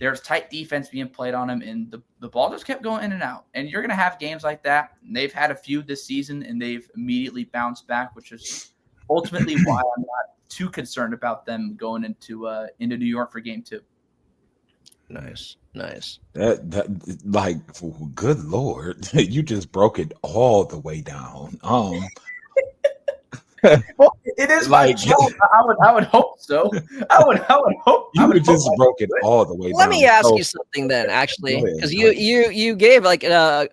There's tight defense being played on him, and the ball just kept going in and out. And you're going to have games like that. And they've had a few this season, and they've immediately bounced back, which is ultimately why I'm not too concerned about them going into New York for game 2. Nice. That like, good Lord, you just broke it all the way down. Well, it is like I would hope so. I would hope you just broke it all the way down. Let me ask you something then, actually, because you gave like a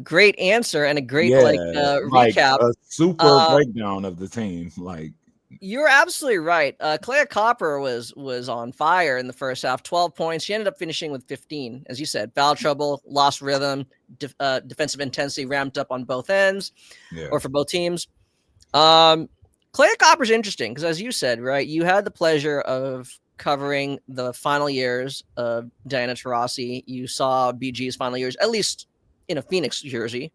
great answer and a great recap, a super breakdown of the team. Like, you're absolutely right. Kahleah Copper was on fire in the first half. 12 points. She ended up finishing with 15, as you said. Foul trouble, lost rhythm, defensive intensity ramped up on both ends, or for both teams. Kahleah Copper's interesting because, as you said, right, you had the pleasure of covering the final years of Diana Taurasi. You saw BG's final years, at least in a Phoenix jersey.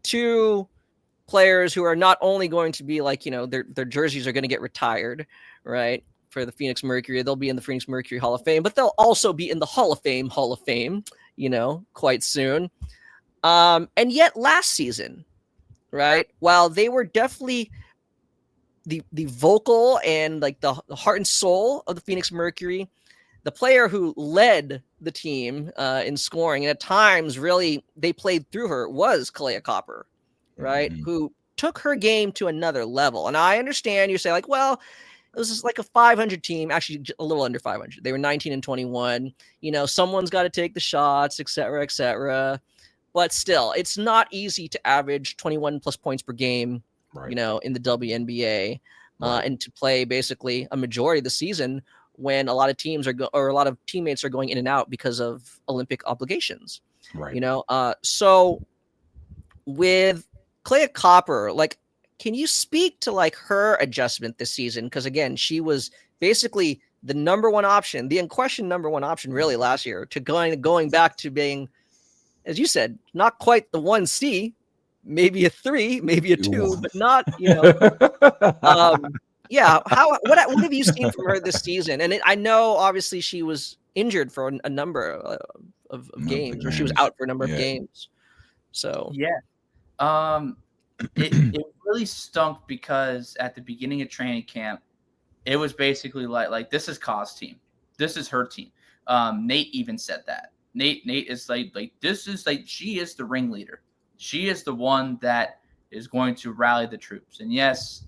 Two players who are not only going to be like, their jerseys are going to get retired, right, for the Phoenix Mercury. They'll be in the Phoenix Mercury Hall of Fame, but they'll also be in the Hall of Fame, quite soon. And yet last season, right, while they were definitely the vocal and like the heart and soul of the Phoenix Mercury, the player who led the team in scoring, and at times really they played through her, was Kahleah Copper, right? Mm-hmm. Who took her game to another level. And I understand you say like, well, it was just like a 500 team, actually a little under 500. They were 19-21. Someone's got to take the shots, et cetera, et cetera. But still, it's not easy to average 21 plus points per game, right, in the WNBA, right, and to play basically a majority of the season when a lot of teams or a lot of teammates are going in and out because of Olympic obligations. Right. So with Kahleah Copper, like, can you speak to like her adjustment this season? Because again, she was basically the number one option, the unquestioned number one option really last year, to going back to being, as you said, not quite the 1C, maybe a 3, maybe a 2, but not, yeah. What have you seen from her this season? And I know obviously she was injured for a number of games, or she was out for a number of games. So it really stunk because at the beginning of training camp, it was basically like this is Ka's team, this is her team. Nate even said that. Nate is like this is like, she is the ringleader. She is the one that is going to rally the troops. And yes,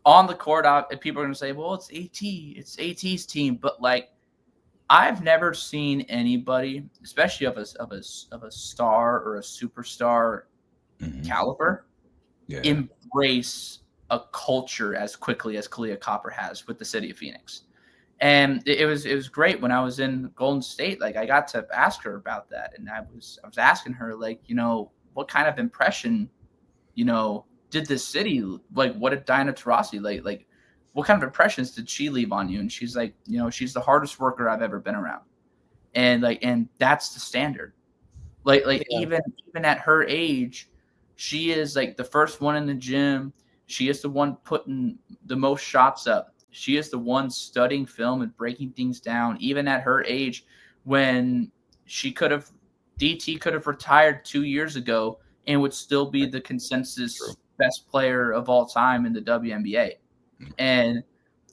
on the court, people are going to say, well, it's AT's team. But like, I've never seen anybody, especially of a star or a superstar caliber, embrace a culture as quickly as Kahleah Copper has with the city of Phoenix. And it was great when I was in Golden State. Like, I got to ask her about that, and I was asking her, like, what kind of impression, did this city, like, what did Diana Taurasi like what kind of impressions did she leave on you? And she's like, she's the hardest worker I've ever been around, and that's the standard. Even at her age, she is like the first one in the gym. She is the one putting the most shots up. She is the one studying film and breaking things down, even at her age, when DT could have retired 2 years ago and would still be the consensus best player of all time in the WNBA. And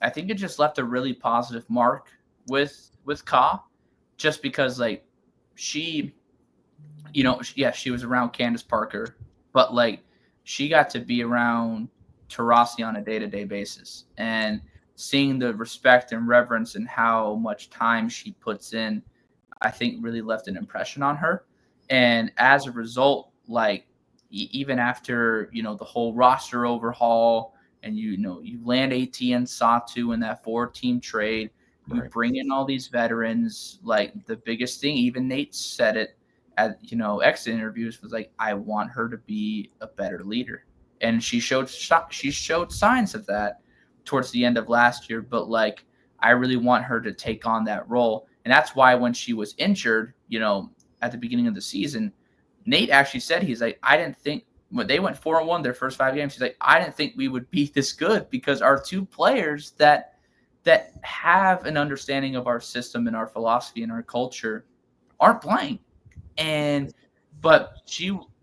I think it just left a really positive mark with Ka, just because like she was around Candace Parker, but like she got to be around Taurasi on a day-to-day basis, and seeing the respect and reverence and how much time she puts in, I think really left an impression on her. And as a result, like even after, the whole roster overhaul, and you land AT and Satou in that 4-team trade, you bring in all these veterans. Like, the biggest thing, even Nate said it at exit interviews, was like, I want her to be a better leader. And she showed signs of that towards the end of last year, but like, I really want her to take on that role. And that's why when she was injured, at the beginning of the season, Nate actually said, he's like, I didn't think, when they went 4-1 their first 5 games, he's like, I didn't think we would be this good, because our two players that that have an understanding of our system and our philosophy and our culture aren't playing. But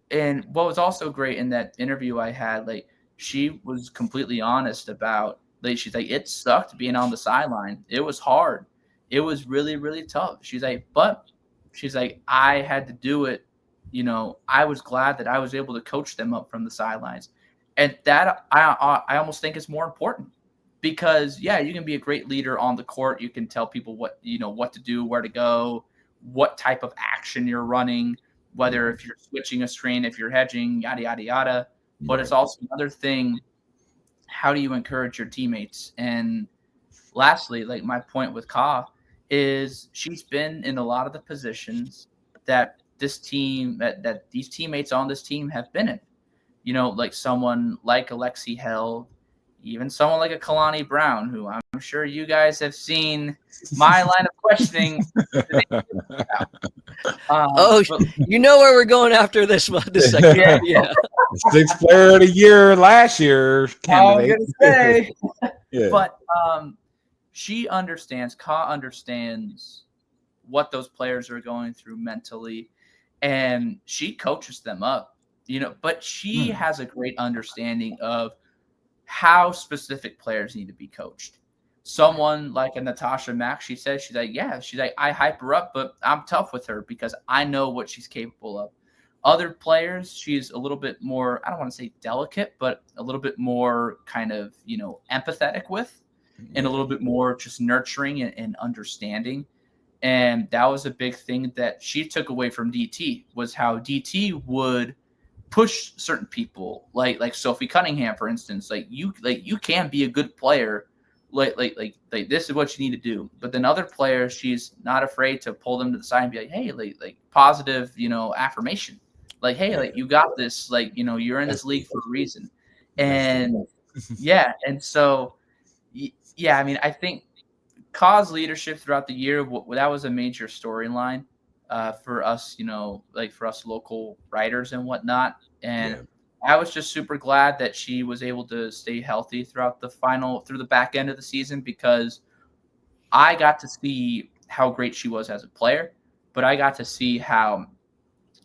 what was also great in that interview I had, like, she was completely honest about, like, she's like, it sucked being on the sideline. It was hard. It was really, really tough. She's like, but she's like, I had to do it. I was glad that I was able to coach them up from the sidelines. And that I almost think is more important, because yeah, you can be a great leader on the court. You can tell people what to do, where to go, what type of action you're running, whether if you're switching a screen, if you're hedging, yada, yada, yada. But it's also another thing, how do you encourage your teammates? And lastly, like my point with Ka is she's been in a lot of the positions that this team, that these teammates on this team have been in. Like someone like Alexi held, even someone like a Kalani Brown, who I'm sure you guys have seen my line of questioning. You know where we're going after this one. This second. Yeah. Sixth player of the year last year candidate. I was gonna say. Yeah. But Ka understands what those players are going through mentally, and she coaches them up, but she has a great understanding of how specific players need to be coached. Someone like a Natasha Mack, she's like, I hype her up, but I'm tough with her because I know what she's capable of. Other players, she's a little bit more, I don't want to say delicate, but a little bit more kind of, empathetic with, and a little bit more just nurturing and understanding. And that was a big thing that she took away from DT, was how DT would push certain people, like Sophie Cunningham, for instance. Like you can be a good player, like this is what you need to do. But then other players, she's not afraid to pull them to the side and be like, hey, like positive, affirmation. Like, hey, like you got this. Like, you're in this league for a reason. And yeah, and so yeah, I mean, I think Ka's leadership throughout the year, that was a major storyline for us, like for us local writers and whatnot. And I was just super glad that she was able to stay healthy through the back end of the season, because I got to see how great she was as a player, but I got to see how,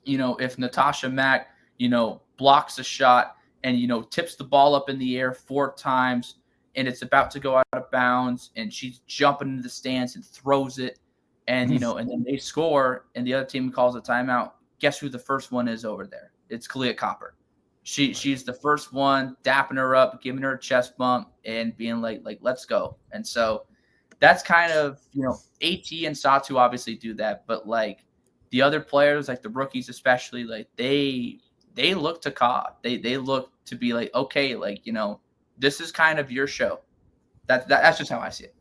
if Natasha Mack, blocks a shot and, tips the ball up in the air 4 times and it's about to go out of bounds and she's jumping into the stands and throws it, and, and then they score and the other team calls a timeout. Guess who the first one is over there? It's Kahleah Copper. She's the first one, dapping her up, giving her a chest bump and being like, let's go. And so that's kind of, AT and Satou obviously do that, but like the other players, like the rookies especially, like they look to Ka. They look to be like, okay, like, this is kind of your show. That's just how I see it.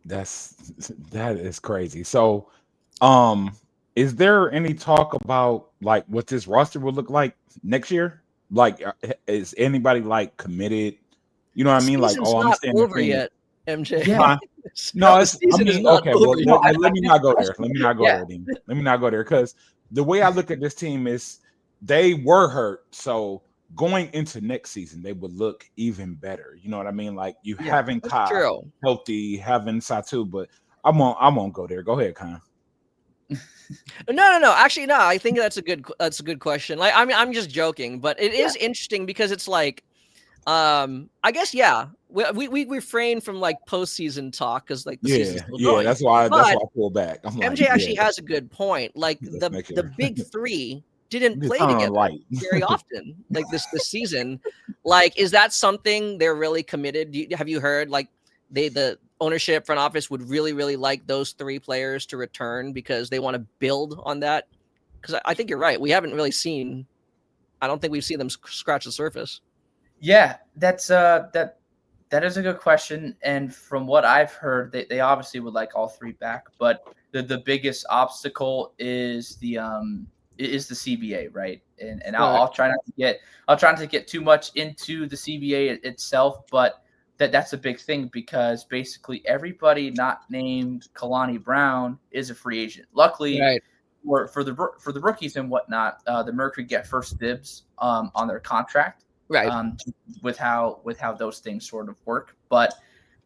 That is crazy. So, is there any talk about like what this roster will look like next year? Like, is anybody like committed? You know what I mean? Like, I'm not over yet, MJ. Yeah. No, it's okay. Well, let me not go there. Let me not go there. Then. Let me not go there, because the way I look at this team is they were hurt, so going into next season they would look even better. You know what I mean? Like you having Ka healthy, having Satou, but I won't go there. Go ahead, Kyle. No. Actually, no. I think that's a good question. Like, I mean, I'm just joking, but it is interesting because it's like, I guess, we refrain from like postseason talk because like the season's still going. That's why I pull back. I'm like, MJ actually has a good point. Like the big three didn't play together very often, like this season. Like, is that something they're really committed? Have you heard like the ownership front office would really like those 3 players to return because they want to build on that? Because I think you're right. We haven't really seen. I don't think we've seen them scratch the surface. Yeah, that's that is a good question. And from what I've heard, they obviously would like all 3 back, but the biggest obstacle is the CBA, right? And I'll try not to get too much into the CBA itself, but that's a big thing because basically everybody not named Kalani Brown is a free agent. Luckily, for the rookies and whatnot, the Mercury get first dibs on their contract, with how those things sort of work. But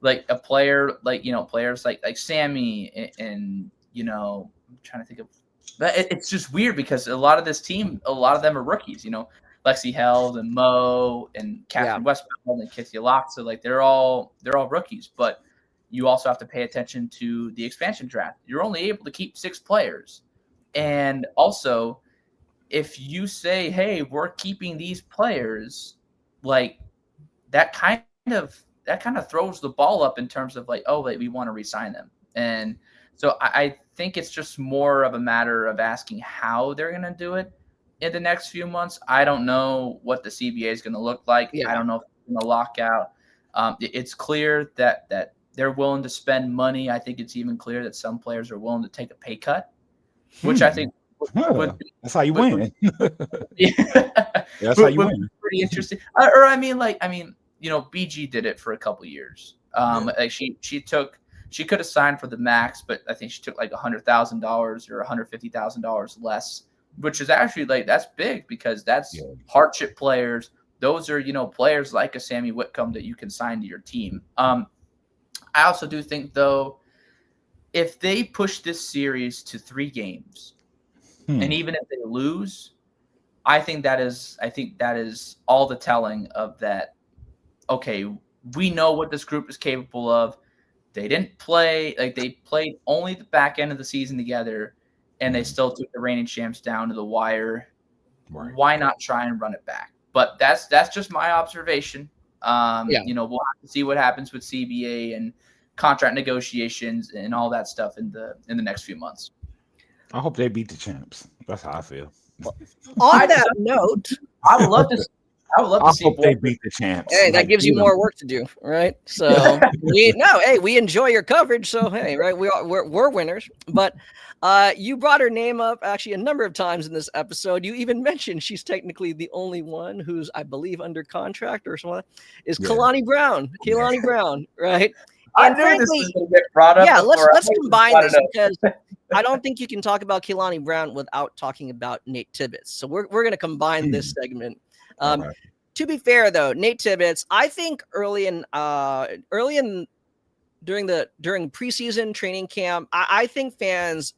like a player, like, players like Sammy and I'm trying to think of, but it's just weird because a lot of this team, a lot of them are rookies, Lexi Held and Mo and Catherine Westbound and Kithia Loxa, like they're all rookies, but you also have to pay attention to the expansion draft. You're only able to keep 6 players. And also, if you say, hey, we're keeping these players, like that kind of throws the ball up in terms of like, oh, like we want to re-sign them. And so I think it's just more of a matter of asking how they're going to do it in the next few months. I don't know what the CBA is going to look like. I don't know if it's going to lock out. It's clear that they're willing to spend money. I think it's even clear that some players are willing to take a pay cut, which I think that's how you win. That's how you win. Pretty interesting. BG did it for a couple years. Like she could have signed for the max, but I think she took like $100,000 or $150,000 less, which is actually like that's big because that's hardship players. Those are players like a Sammy Whitcomb that you can sign to your team. I also do think though, if they push this series to 3 games, and even if they lose, I think that is all the telling of that. Okay, we know what this group is capable of. They didn't play, like they played only the back end of the season together, and they still took the reigning champs down to the wire. Right. Why not try and run it back? But that's just my observation. We'll have to see what happens with CBA and contract negotiations and all that stuff in the next few months. I hope they beat the champs. That's how I feel. On that note, I would love to see. I hope they beat the champs. Hey, that gives you more work to do, right? So we enjoy your coverage. So hey, right, we're winners. But you brought her name up actually a number of times in this episode. You even mentioned she's technically the only one who's, I believe, under contract or something. Is Kalani Brown? Kalani Brown, right? And frankly, this was going to get brought up. Yeah, let's combine this because I don't think you can talk about Kalani Brown without talking about Nate Tibbetts. So we're going to combine this segment. Right. To be fair, though, Nate Tibbetts, I think during preseason training camp, I think fans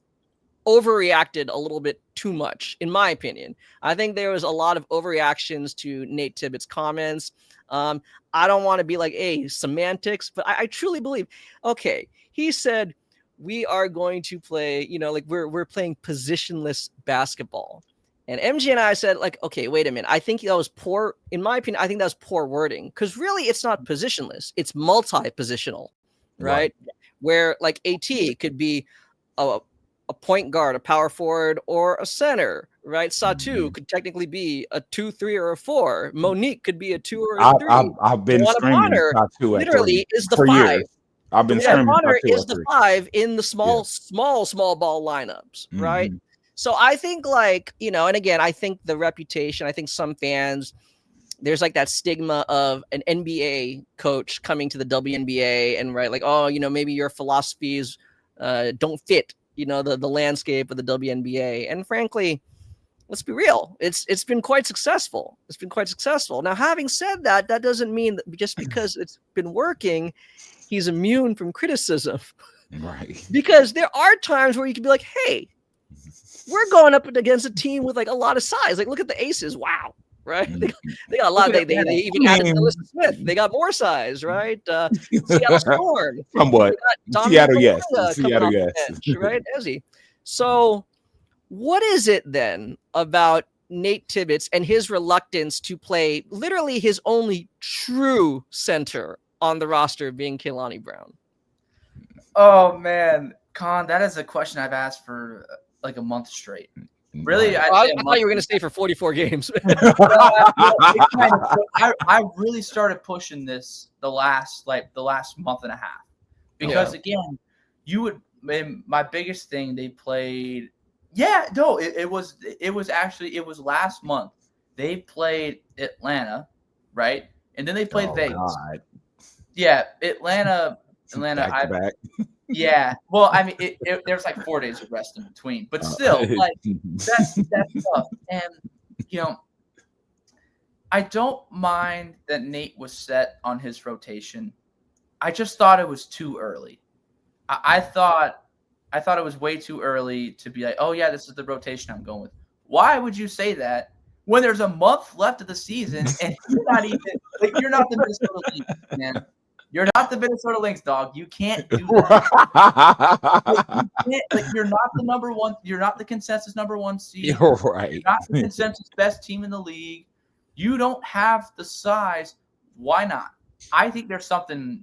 overreacted a little bit too much, in my opinion. I think there was a lot of overreactions to Nate Tibbetts' comments. I don't want to be like, hey, semantics, but I truly believe, okay, he said we are going to play, like we're playing positionless basketball. And MG and I said, like, okay, wait a minute. I think that was poor. In my opinion, I think that was poor wording because really it's not positionless. It's multi-positional, right? Where like AT could be a point guard, a power forward, or a center, right? Satou could technically be a 2, 3, or a 4. Monique could be a 2 or a 3. I've been screaming Satou literally is the 5. Years. I've been screaming Satou is the 5 in the small ball lineups, right? So I think and again, I think the reputation, I think some fans, there's like that stigma of an NBA coach coming to the WNBA and right, like, oh, maybe your philosophies don't fit, the landscape of the WNBA. And frankly, let's be real. It's been quite successful. Now, having said that, that doesn't mean that just because it's been working, he's immune from criticism. Right. Because there are times where you can be like, hey, we're going up against a team with like a lot of size. Like, look at the Aces. Wow. Right. They got a lot. They even added Alyssa Smith. They got more size, right? Seattle Storm. From what? Seattle, yes. Seattle, yes. Bench, right, Ezzy. So what is it then about Nate Tibbetts and his reluctance to play literally his only true center on the roster being Kalani Brown? Oh, man. Con, that is a question I've asked for like a month straight. Really? I thought you were going to stay for 44 games. I really started pushing this the last month and a half. Because again, my biggest thing they played. Yeah, no, it was last month. They played Atlanta, right? And then they played Vegas. God. Yeah, Atlanta. Back. Yeah, well, I mean, there's like 4 days of rest in between, but still, like that's tough. And I don't mind that Nate was set on his rotation, I just thought it was too early. I thought it was way too early to be like, oh yeah, this is the rotation I'm going with. Why would you say that when there's a month left of the season and you're not even like you're not the Minnesota Lynx, man. You're not the Minnesota Lynx, dog. You can't do that. You're not the number one. You're not the consensus number one seed. You're right. You're not the consensus best team in the league. You don't have the size. Why not? I think there's something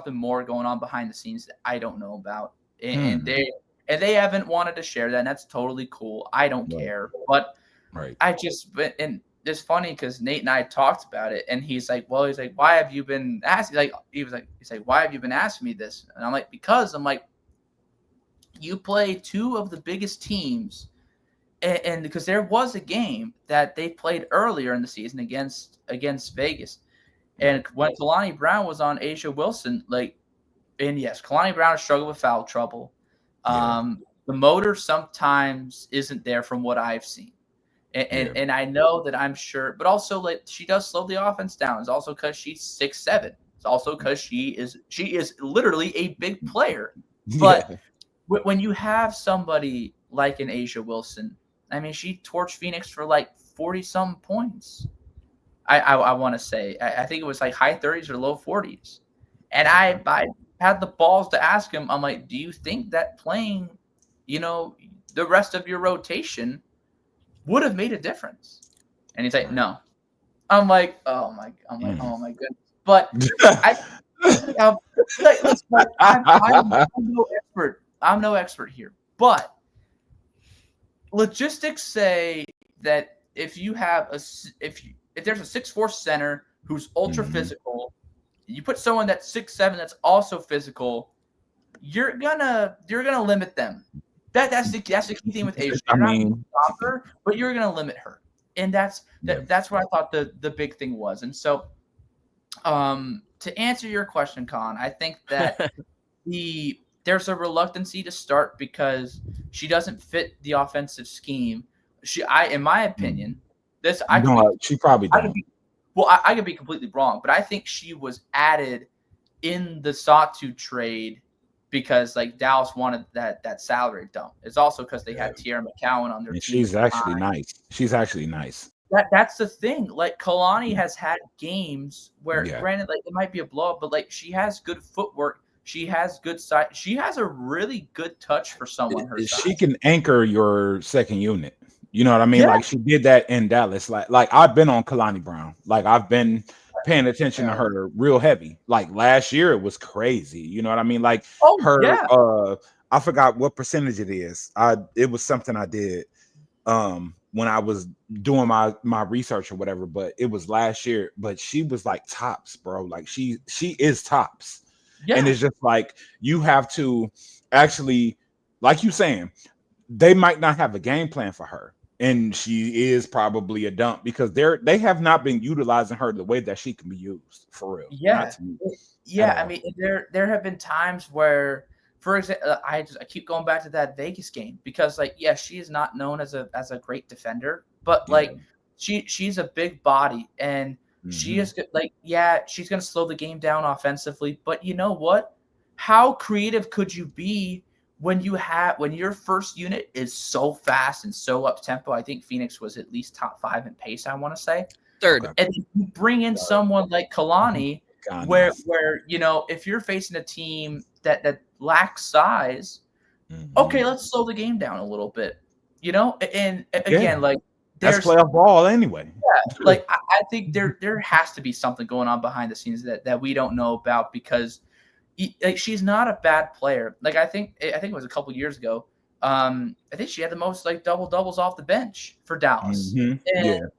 more going on behind the scenes that I don't know about, and they haven't wanted to share that. And that's totally cool. I don't care, but and it's funny because Nate and I talked about it, and he's like, why have you been asking? Why have you been asking me this? And I'm like, because you play two of the biggest teams, and because there was a game that they played earlier in the season against Vegas. And when Kalani Brown was on Asia Wilson, and yes, Kalani Brown has struggled with foul trouble. The motor sometimes isn't there from what I've seen. And I know that I'm sure, but also she does slow the offense down. It's also because she's 6'7". It's also because she is literally a big player. But when you have somebody like an Asia Wilson, I mean, she torched Phoenix for 40-some points. I want to say. I think it was high 30s or low 40s. And I had the balls to ask him, I'm like, do you think that playing, the rest of your rotation would have made a difference? And he's like, no. I'm like, oh my goodness. But I'm no expert. I'm no expert here. But logistics say that if there's a 6'4" center who's ultra physical, you put someone that's 6'7" that's also physical, you're gonna limit them. That's the key thing with Asia. You're not gonna stop her, but you're gonna limit her. And that's what I thought the big thing was. And so to answer your question, Con, I think that there's a reluctancy to start because she doesn't fit the offensive scheme. In my opinion, she probably don't. I could be completely wrong, but I think she was added in the Satou trade because Dallas wanted that salary dump. It's also because they had Tierra McCowan on their team. She's actually nice. That's the thing. Kalani has had games where, granted, it might be a blow up, but she has good footwork. She has good size. She has a really good touch for someone her size. She can anchor your second unit. You know what I mean? Yeah. She did that in Dallas. I've been on Kalani Brown. I've been paying attention to her real heavy. Last year, it was crazy. You know what I mean? I forgot what percentage it is. It was something I did when I was doing my research or whatever, but it was last year. But she was tops, bro. She is tops. Yeah. And it's just you have to actually, like you saying, they might not have a game plan for her. And she is probably a dump because they have not been utilizing her the way that she can be used for real. Yeah. I mean, there have been times where, for example, I keep going back to that Vegas game because she is not known as a great defender, but she's a big body and she is she's going to slow the game down offensively. But you know what? How creative could you be when your first unit is so fast and so up tempo? I think Phoenix was at least top 5 in pace, I want to say. Third. And you bring in someone like Kalani, where if you're facing a team that lacks size, okay, let's slow the game down a little bit. And again, that's playoff ball anyway. Yeah, I think there has to be something going on behind the scenes that we don't know about because she's not a bad player. I think it was a couple years ago. I think she had the most double doubles off the bench for Dallas. And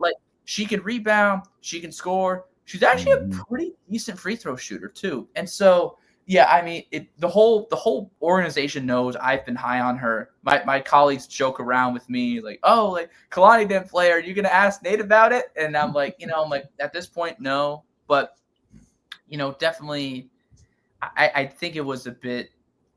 she can rebound, she can score. She's actually a pretty decent free throw shooter too. And so I mean, the whole organization knows I've been high on her. My colleagues joke around with me Kalani didn't play her. Are you gonna ask Nate about it? And I'm at this point, no. But definitely. I think it was a bit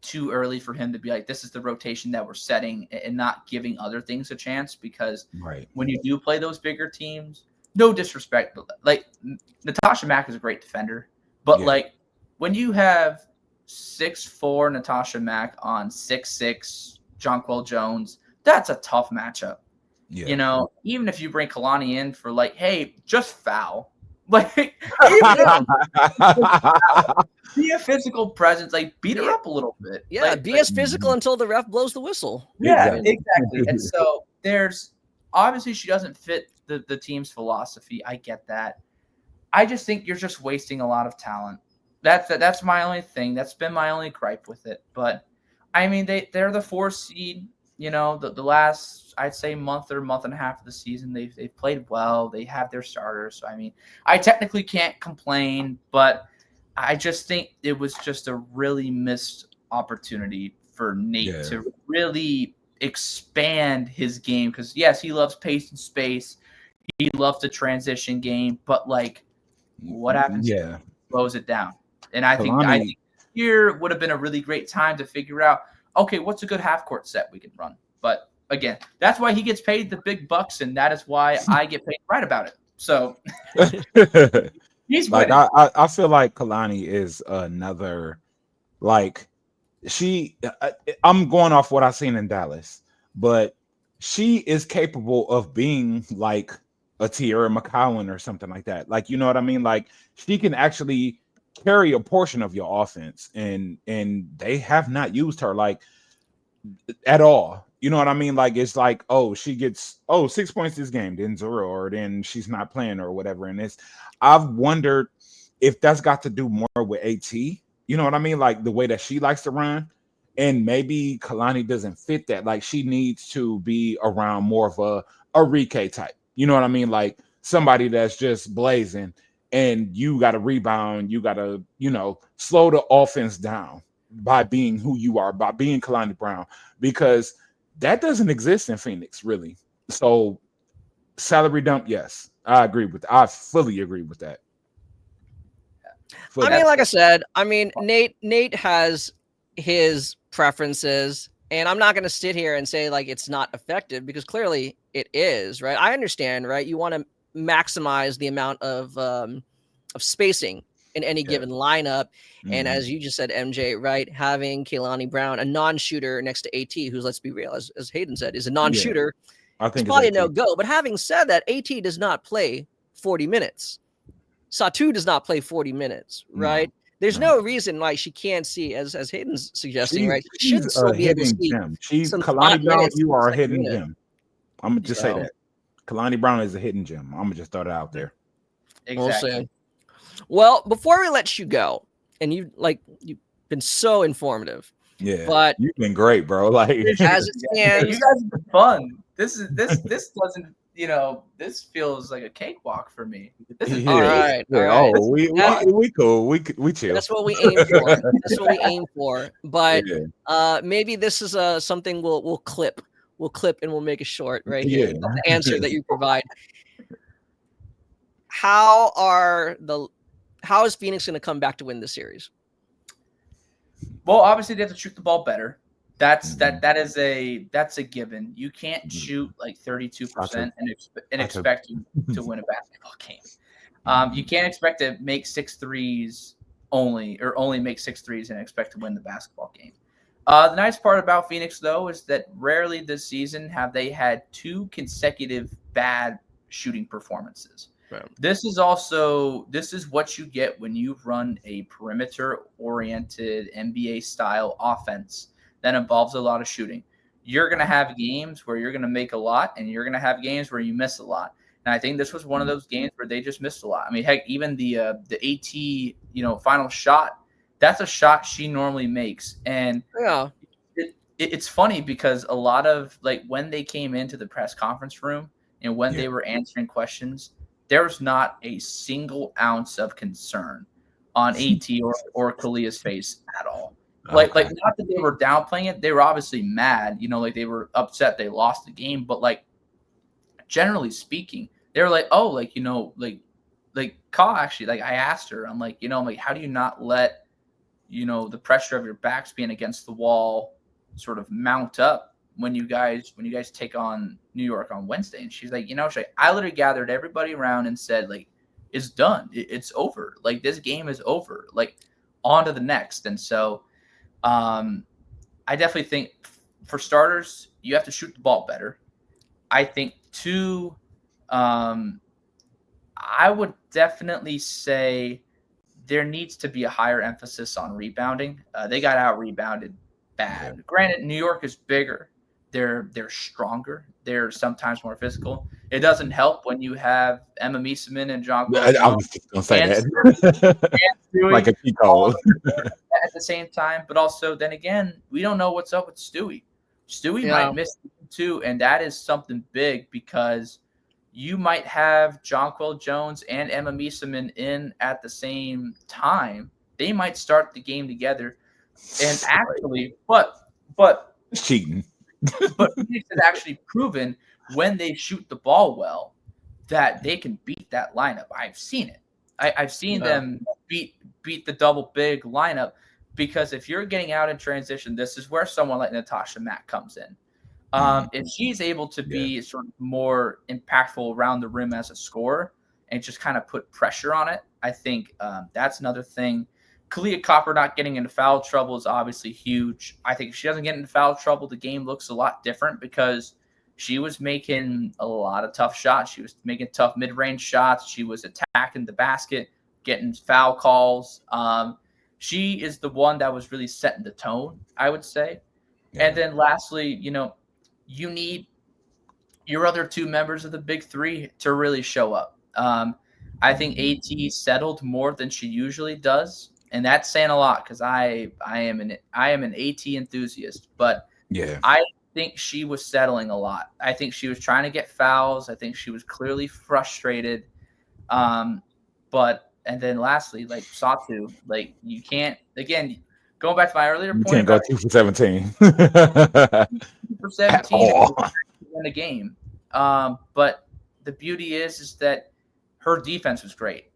too early for him to be this is the rotation that we're setting and not giving other things a chance because when you do play those bigger teams, no disrespect, but Natasha Mack is a great defender, but when you have 6'4" Natasha Mack on 6'6" Jonquel Jones, that's a tough matchup. Yeah. You know, even if you bring Kalani in for like, hey, just foul. Like, even be a physical presence, like beat her up a little bit. Yeah, be as physical until the ref blows the whistle. Yeah, exactly. And so there's obviously she doesn't fit the team's philosophy. I get that. I just think you're just wasting a lot of talent. That's my only thing. That's been my only gripe with it. But I mean, they're the 4 seed. You know, the last, I'd say, month and a half of the season, they've played well. They have their starters. So I mean, I technically can't complain, but I just think it was just a really missed opportunity for Nate to really expand his game. Because yes, he loves pace and space. He loves the transition game, but like, what happens? Yeah, slows it down. And I think here would have been a really great time to figure out, okay, what's a good half court set we can run. But again, that's why he gets paid the big bucks, and that is why I get paid right about it. So he's like winning. I feel like Kalani is another, like, I'm going off what I've seen in Dallas, but she is capable of being like a Tierra McCowan or something like that. Like, you know what I mean? Like, she can actually carry a portion of your offense, and they have not used her like at all. You know what I mean? Like, it's like, oh, she gets 6 points this game, then 0, or then she's not playing or whatever. And I've wondered if that's got to do more with AT. You know what I mean? Like the way that she likes to run. And maybe Kalani doesn't fit that. Like, she needs to be around more of a Rike type. You know what I mean? Like somebody that's just blazing, and you got to rebound. You got to, slow the offense down by being who you are, by being Kalani Brown, because that doesn't exist in Phoenix, really. So salary dump, yes, I fully agree with that. I mean, like I said, Nate has his preferences, and I'm not going to sit here and say like it's not effective, because clearly it is, right? I understand, right? You want to maximize the amount of spacing in any given lineup. And as you just said, MJ, right, having Kalani Brown, a non-shooter next to AT, who's, let's be real, as Hayden said, is a non-shooter, I think it's probably a no-go. But having said that, AT does not play 40 minutes. Satou does not play 40 minutes, right? There's no reason why she can't see, as Hayden's suggesting, right? She should still be able to see some Kalani Brown, minutes. you are a hidden gem. I'm going to just say that. Kalani Brown is a hidden gem. I'm going to just throw that out there. Exactly. Well, before we let you go, and you've been so informative. Yeah, but you've been great, bro. Like, as it stands, you guys have been fun. This doesn't, this feels like a cakewalk for me. This is all right. Oh, we cool. We chill. That's what we aim for. But maybe this is something we'll clip. We'll clip and we'll make it short right here. The answer that you provide. How is Phoenix going to come back to win this series? Well, obviously they have to shoot the ball better. That's a given. You can't shoot like 32% and expect to win a basketball game. You can't expect to make 6 threes only make 6 threes and expect to win the basketball game. The nice part about Phoenix, though, is that rarely this season have they had 2 consecutive bad shooting performances. Right. This is what you get when you run a perimeter-oriented NBA-style offense that involves a lot of shooting. You're going to have games where you're going to make a lot, and you're going to have games where you miss a lot. And I think this was one of those games where they just missed a lot. I mean, heck, even the AT final shot, that's a shot she normally makes. And it's funny because a lot of, like, when they came into the press conference room and when they were answering questions, there's not a single ounce of concern on AT or Kahleah's face at all. Like not that they were downplaying it. They were obviously mad, like they were upset they lost the game. But like, generally speaking, they were like, oh, like, Ka actually, like, I asked her, I'm like, how do you not let, the pressure of your backs being against the wall sort of mount up when you guys take on New York on Wednesday? And she's like, I literally gathered everybody around and said, like, it's done. It's over. Like, this game is over. Like, on to the next. And so I definitely think for starters, you have to shoot the ball better. I think two, I would definitely say there needs to be a higher emphasis on rebounding. They got out rebounded bad. Yeah. Granted, New York is bigger. They're stronger. They're sometimes more physical. It doesn't help when you have Emma Mieseman and John I Jones was just gonna say and that. Like a cheat code. at the same time. But also, then again, we don't know what's up with Stewie. Stewie Yeah. might miss too, and that is something big because you might have Jonquel Jones and Emma Mieseman in at the same time. They might start the game together. And actually, but It's cheating. but Phoenix has actually proven when they shoot the ball well that they can beat that lineup. I've seen it. I've seen them beat the double big lineup because if you're getting out in transition, this is where someone like Natasha Mack comes in. If she's able to be sort of more impactful around the rim as a scorer and just kind of put pressure on it, I think that's another thing. Kahleah Copper not getting into foul trouble is obviously huge. I think if she doesn't get into foul trouble, the game looks a lot different because she was making a lot of tough shots. She was making tough mid-range shots. She was attacking the basket, getting foul calls. She is the one that was really setting the tone, I would say. Yeah. And then lastly, you need your other two members of the big three to really show up. I think AT settled more than she usually does, and that's saying a lot because I am an AT enthusiast, but I think she was settling a lot. I think she was trying to get fouls. I think she was clearly frustrated. But and then lastly, like Satou, like you can't again. Going back to my earlier point, you can't go 2 for 17. 2 for 17 in the game. But the beauty is that her defense was great,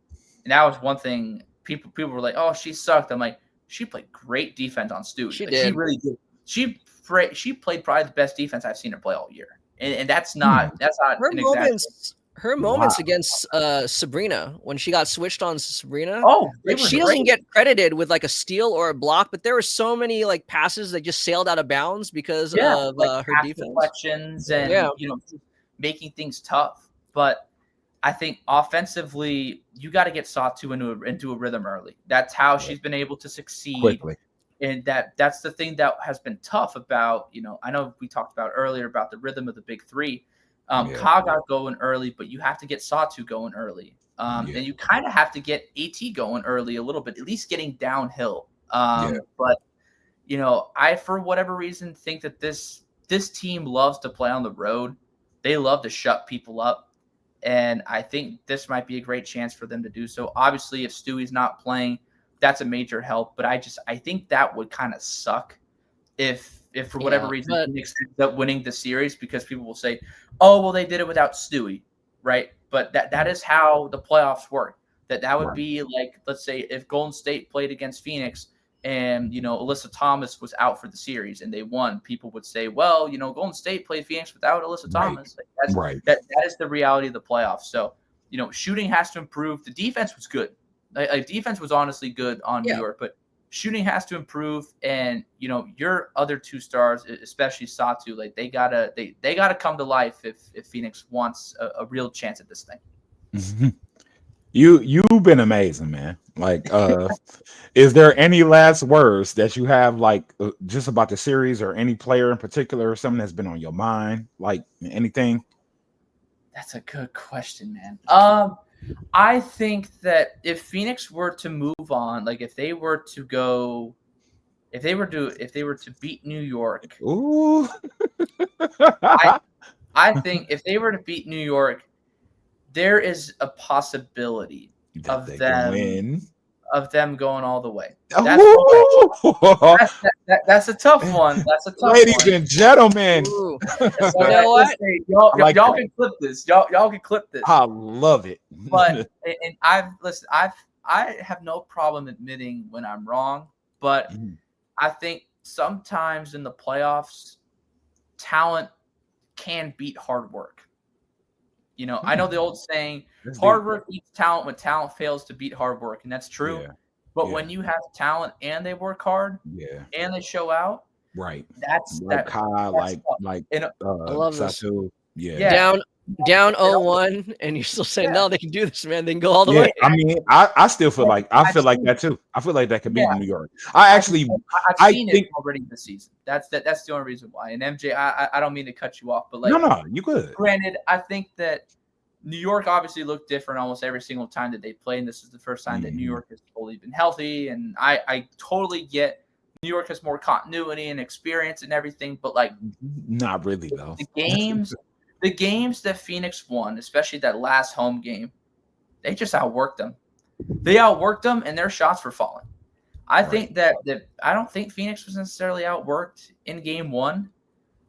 and that was one thing. People were like, "Oh, she sucked." I'm like, she played great defense on Stewie. She like, did. She really did. She played probably the best defense I've seen her play all year, and that's not her moments against Sabrina when she got switched on Sabrina. Like she doesn't get credited with like a steal or a block, but there were so many like passes that just sailed out of bounds because of like her defense, deflections, and making things tough. But I think offensively, you got to get Satou into a rhythm early. That's how she's been able to succeed quickly. And that's the thing that has been tough about, I know we talked about earlier about the rhythm of the big three. Ka got going early, but you have to get Satou going early. And you kind of have to get AT going early a little bit, at least getting downhill. But, I, for whatever reason, think that this team loves to play on the road. They love to shut people up. And I think this might be a great chance for them to do so. Obviously, if Stewie's not playing, that's a major help. But I think that would kind of suck if for whatever reason Phoenix ends up winning the series, because people will say, "Oh, well, they did it without Stewie," right? But that is how the playoffs work. That would be like, let's say if Golden State played against Phoenix and Alyssa Thomas was out for the series and they won, people would say, well, Golden State played Phoenix without Alyssa Thomas. Like that is the reality of the playoffs. So shooting has to improve. The defense was good. Like defense was honestly good on New York, but shooting has to improve. And your other two stars, especially Satou, like they gotta come to life if Phoenix wants a real chance at this thing. Mm-hmm. You've been amazing, man. Like, is there any last words that you have, like, just about the series or any player in particular, or something that's been on your mind, like anything? That's a good question, man. I think that if Phoenix were to move on, like if they were to beat New York, ooh, I think if they were to beat New York, there is a possibility of them going all the way. That's a tough one. That's a tough Ladies and gentlemen. Y'all can clip this. Y'all can clip this. I love it. But and I have no problem admitting when I'm wrong, but I think sometimes in the playoffs, talent can beat hard work. I know the old saying, hard work beats talent when talent fails to beat hard work. And that's true. Yeah. But Yeah. when you have talent and they work hard Yeah. and they show out, Right. that's Like that. Kai, That's tough. like And I love this. Satou. Yeah. Yeah. Down It all- 0-1, and you're still saying, Yeah. no, they can do this, man. They can go all the Yeah, way. I mean, I still feel like I've like seen that too. I feel like that could beat Yeah. New York. I've I've seen think it already this season. That's the only reason why. And MJ, I don't mean to cut you off, but like, no, you good. granted, I think that New York obviously looked different almost every single time that they play, and this is the first time that New York has fully been healthy. And I totally get New York has more continuity and experience and everything, but like, Not really though. the games that Phoenix won, especially that last home game, they just outworked them. They outworked them, and their shots were falling. I think that I don't think Phoenix was necessarily outworked in game one.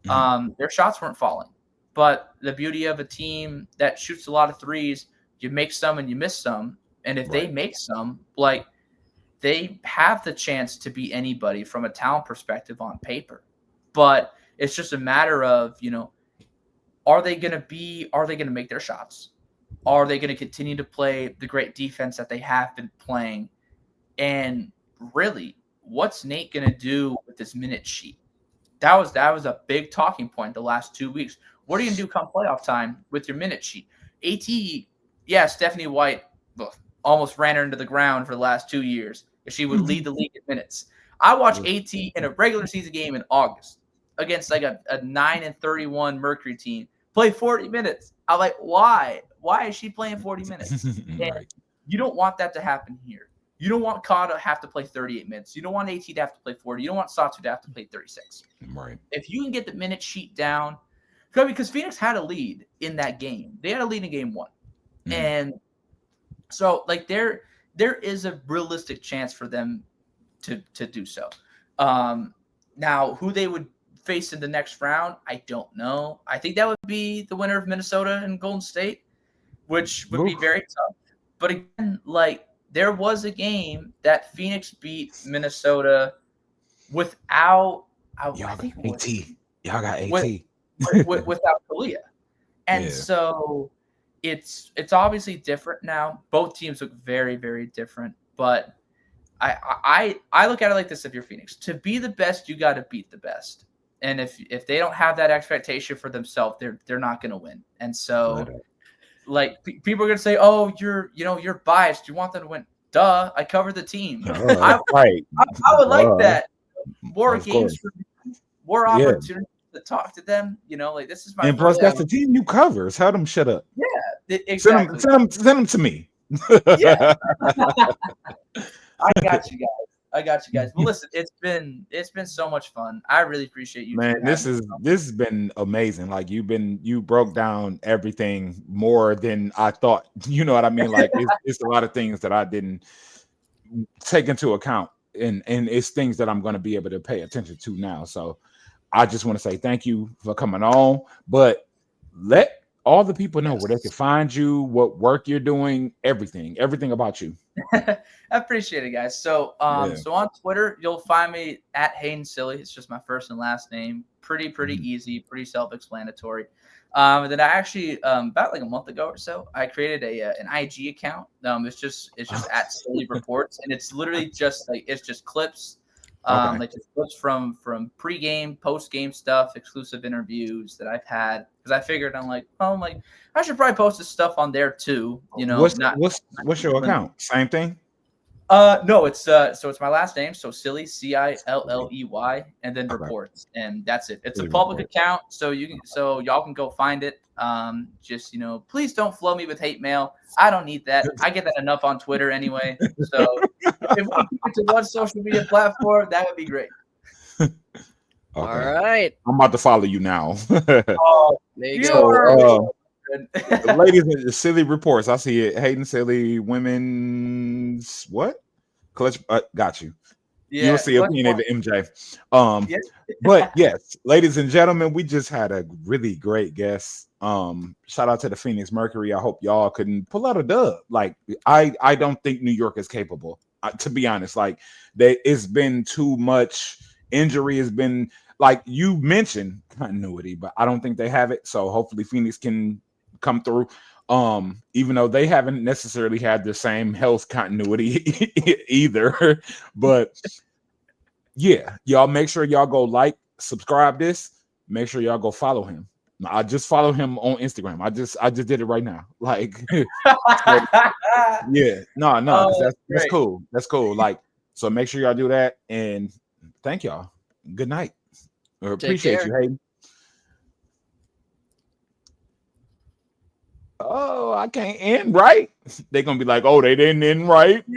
Their shots weren't falling. But the beauty of a team that shoots a lot of threes, you make some and you miss some. And if they make some, like, they have the chance to beat anybody from a talent perspective on paper. But it's just a matter of, are they going to make their shots? Are they going to continue to play the great defense that they have been playing? And really, what's Nate going to do with this minute sheet? That was a big talking point the last 2 weeks. What are you going to do come playoff time with your minute sheet? AT, Stephanie White almost ran her into the ground for the last 2 years. She would lead the league in minutes. I watched AT in a regular season game in August against like a 9-31 Mercury team play 40 minutes. I'm like, why? Why is she playing 40 minutes? And you don't want that to happen here. You don't want Ka to have to play 38 minutes. You don't want AT to have to play 40. You don't want Satou to have to play 36. Right. If you can get the minute sheet down, because Phoenix had a lead in that game. They had a lead in game one. And so like there is a realistic chance for them to do so. Now, who they would face in the next round, I don't know. I think that would be the winner of Minnesota and Golden State, which would be very tough. But again, like, there was a game that Phoenix beat Minnesota without Y'all got AT. Without Kahleah. And so it's obviously different now. Both teams look very, very different. But I look at it like this: if you're Phoenix, to be the best, you got to beat the best. And if they don't have that expectation for themselves, they're not going to win. And so, like, people are going to say, "Oh, you're biased. You want them to win." Duh! I covered the team. I would like that. More games for me, more opportunities to talk to them. Like, this is my. And plus, that's the team you cover. Tell them shut up. Yeah, exactly. Send them to me. Yeah. I got you guys. Well, listen, it's been so much fun. I really appreciate you. Man, this has been amazing. Like, you broke down everything more than I thought. You know what I mean? Like, it's a lot of things that I didn't take into account, and it's things that I'm going to be able to pay attention to now. So I just want to say thank you for coming on, but let all the people know where they can find you, what work you're doing, everything about you. I appreciate it, guys. So, so on Twitter, you'll find me at Hayden Cilley. It's just my first and last name. Pretty easy, pretty self-explanatory. And then I actually, about like a month ago or so, I created an IG account. It's just at Cilley Reports, and it's literally just clips. Like just clips from pregame, postgame stuff, exclusive interviews that I've had. Because I figured I should probably post this stuff on there too. What's your account? Same thing? No, it's my last name, so Cilley, Cilley, and then reports, and that's it. It's a public account, so y'all can go find it. Just please don't flow me with hate mail. I don't need that. I get that enough on Twitter anyway. So if we keep it to one social media platform, that would be great. Okay. All right, I'm about to follow you now. Ladies and Cilley Reports. I see it. Hayden Cilley, women's what? Clutch. Got you. Yeah, you'll see opinion of MJ. But yes, ladies and gentlemen, we just had a really great guest. Shout out to the Phoenix Mercury. I hope y'all couldn't pull out a dub. Like, I don't think New York is capable. To be honest, like, it's been too much injury. Has been, like you mentioned, continuity, but I don't think they have it. So hopefully Phoenix can come through. Even though they haven't necessarily had the same health continuity either. But yeah, y'all make sure y'all go like, subscribe this, make sure y'all go follow him. I just follow him on Instagram. I just did it right now. Like so, yeah, no, that's cool. That's cool. Like, so make sure y'all do that, and thank y'all. Good night. Appreciate you, Hayden. Oh, I can't end right. They're gonna be like, oh, they didn't end right.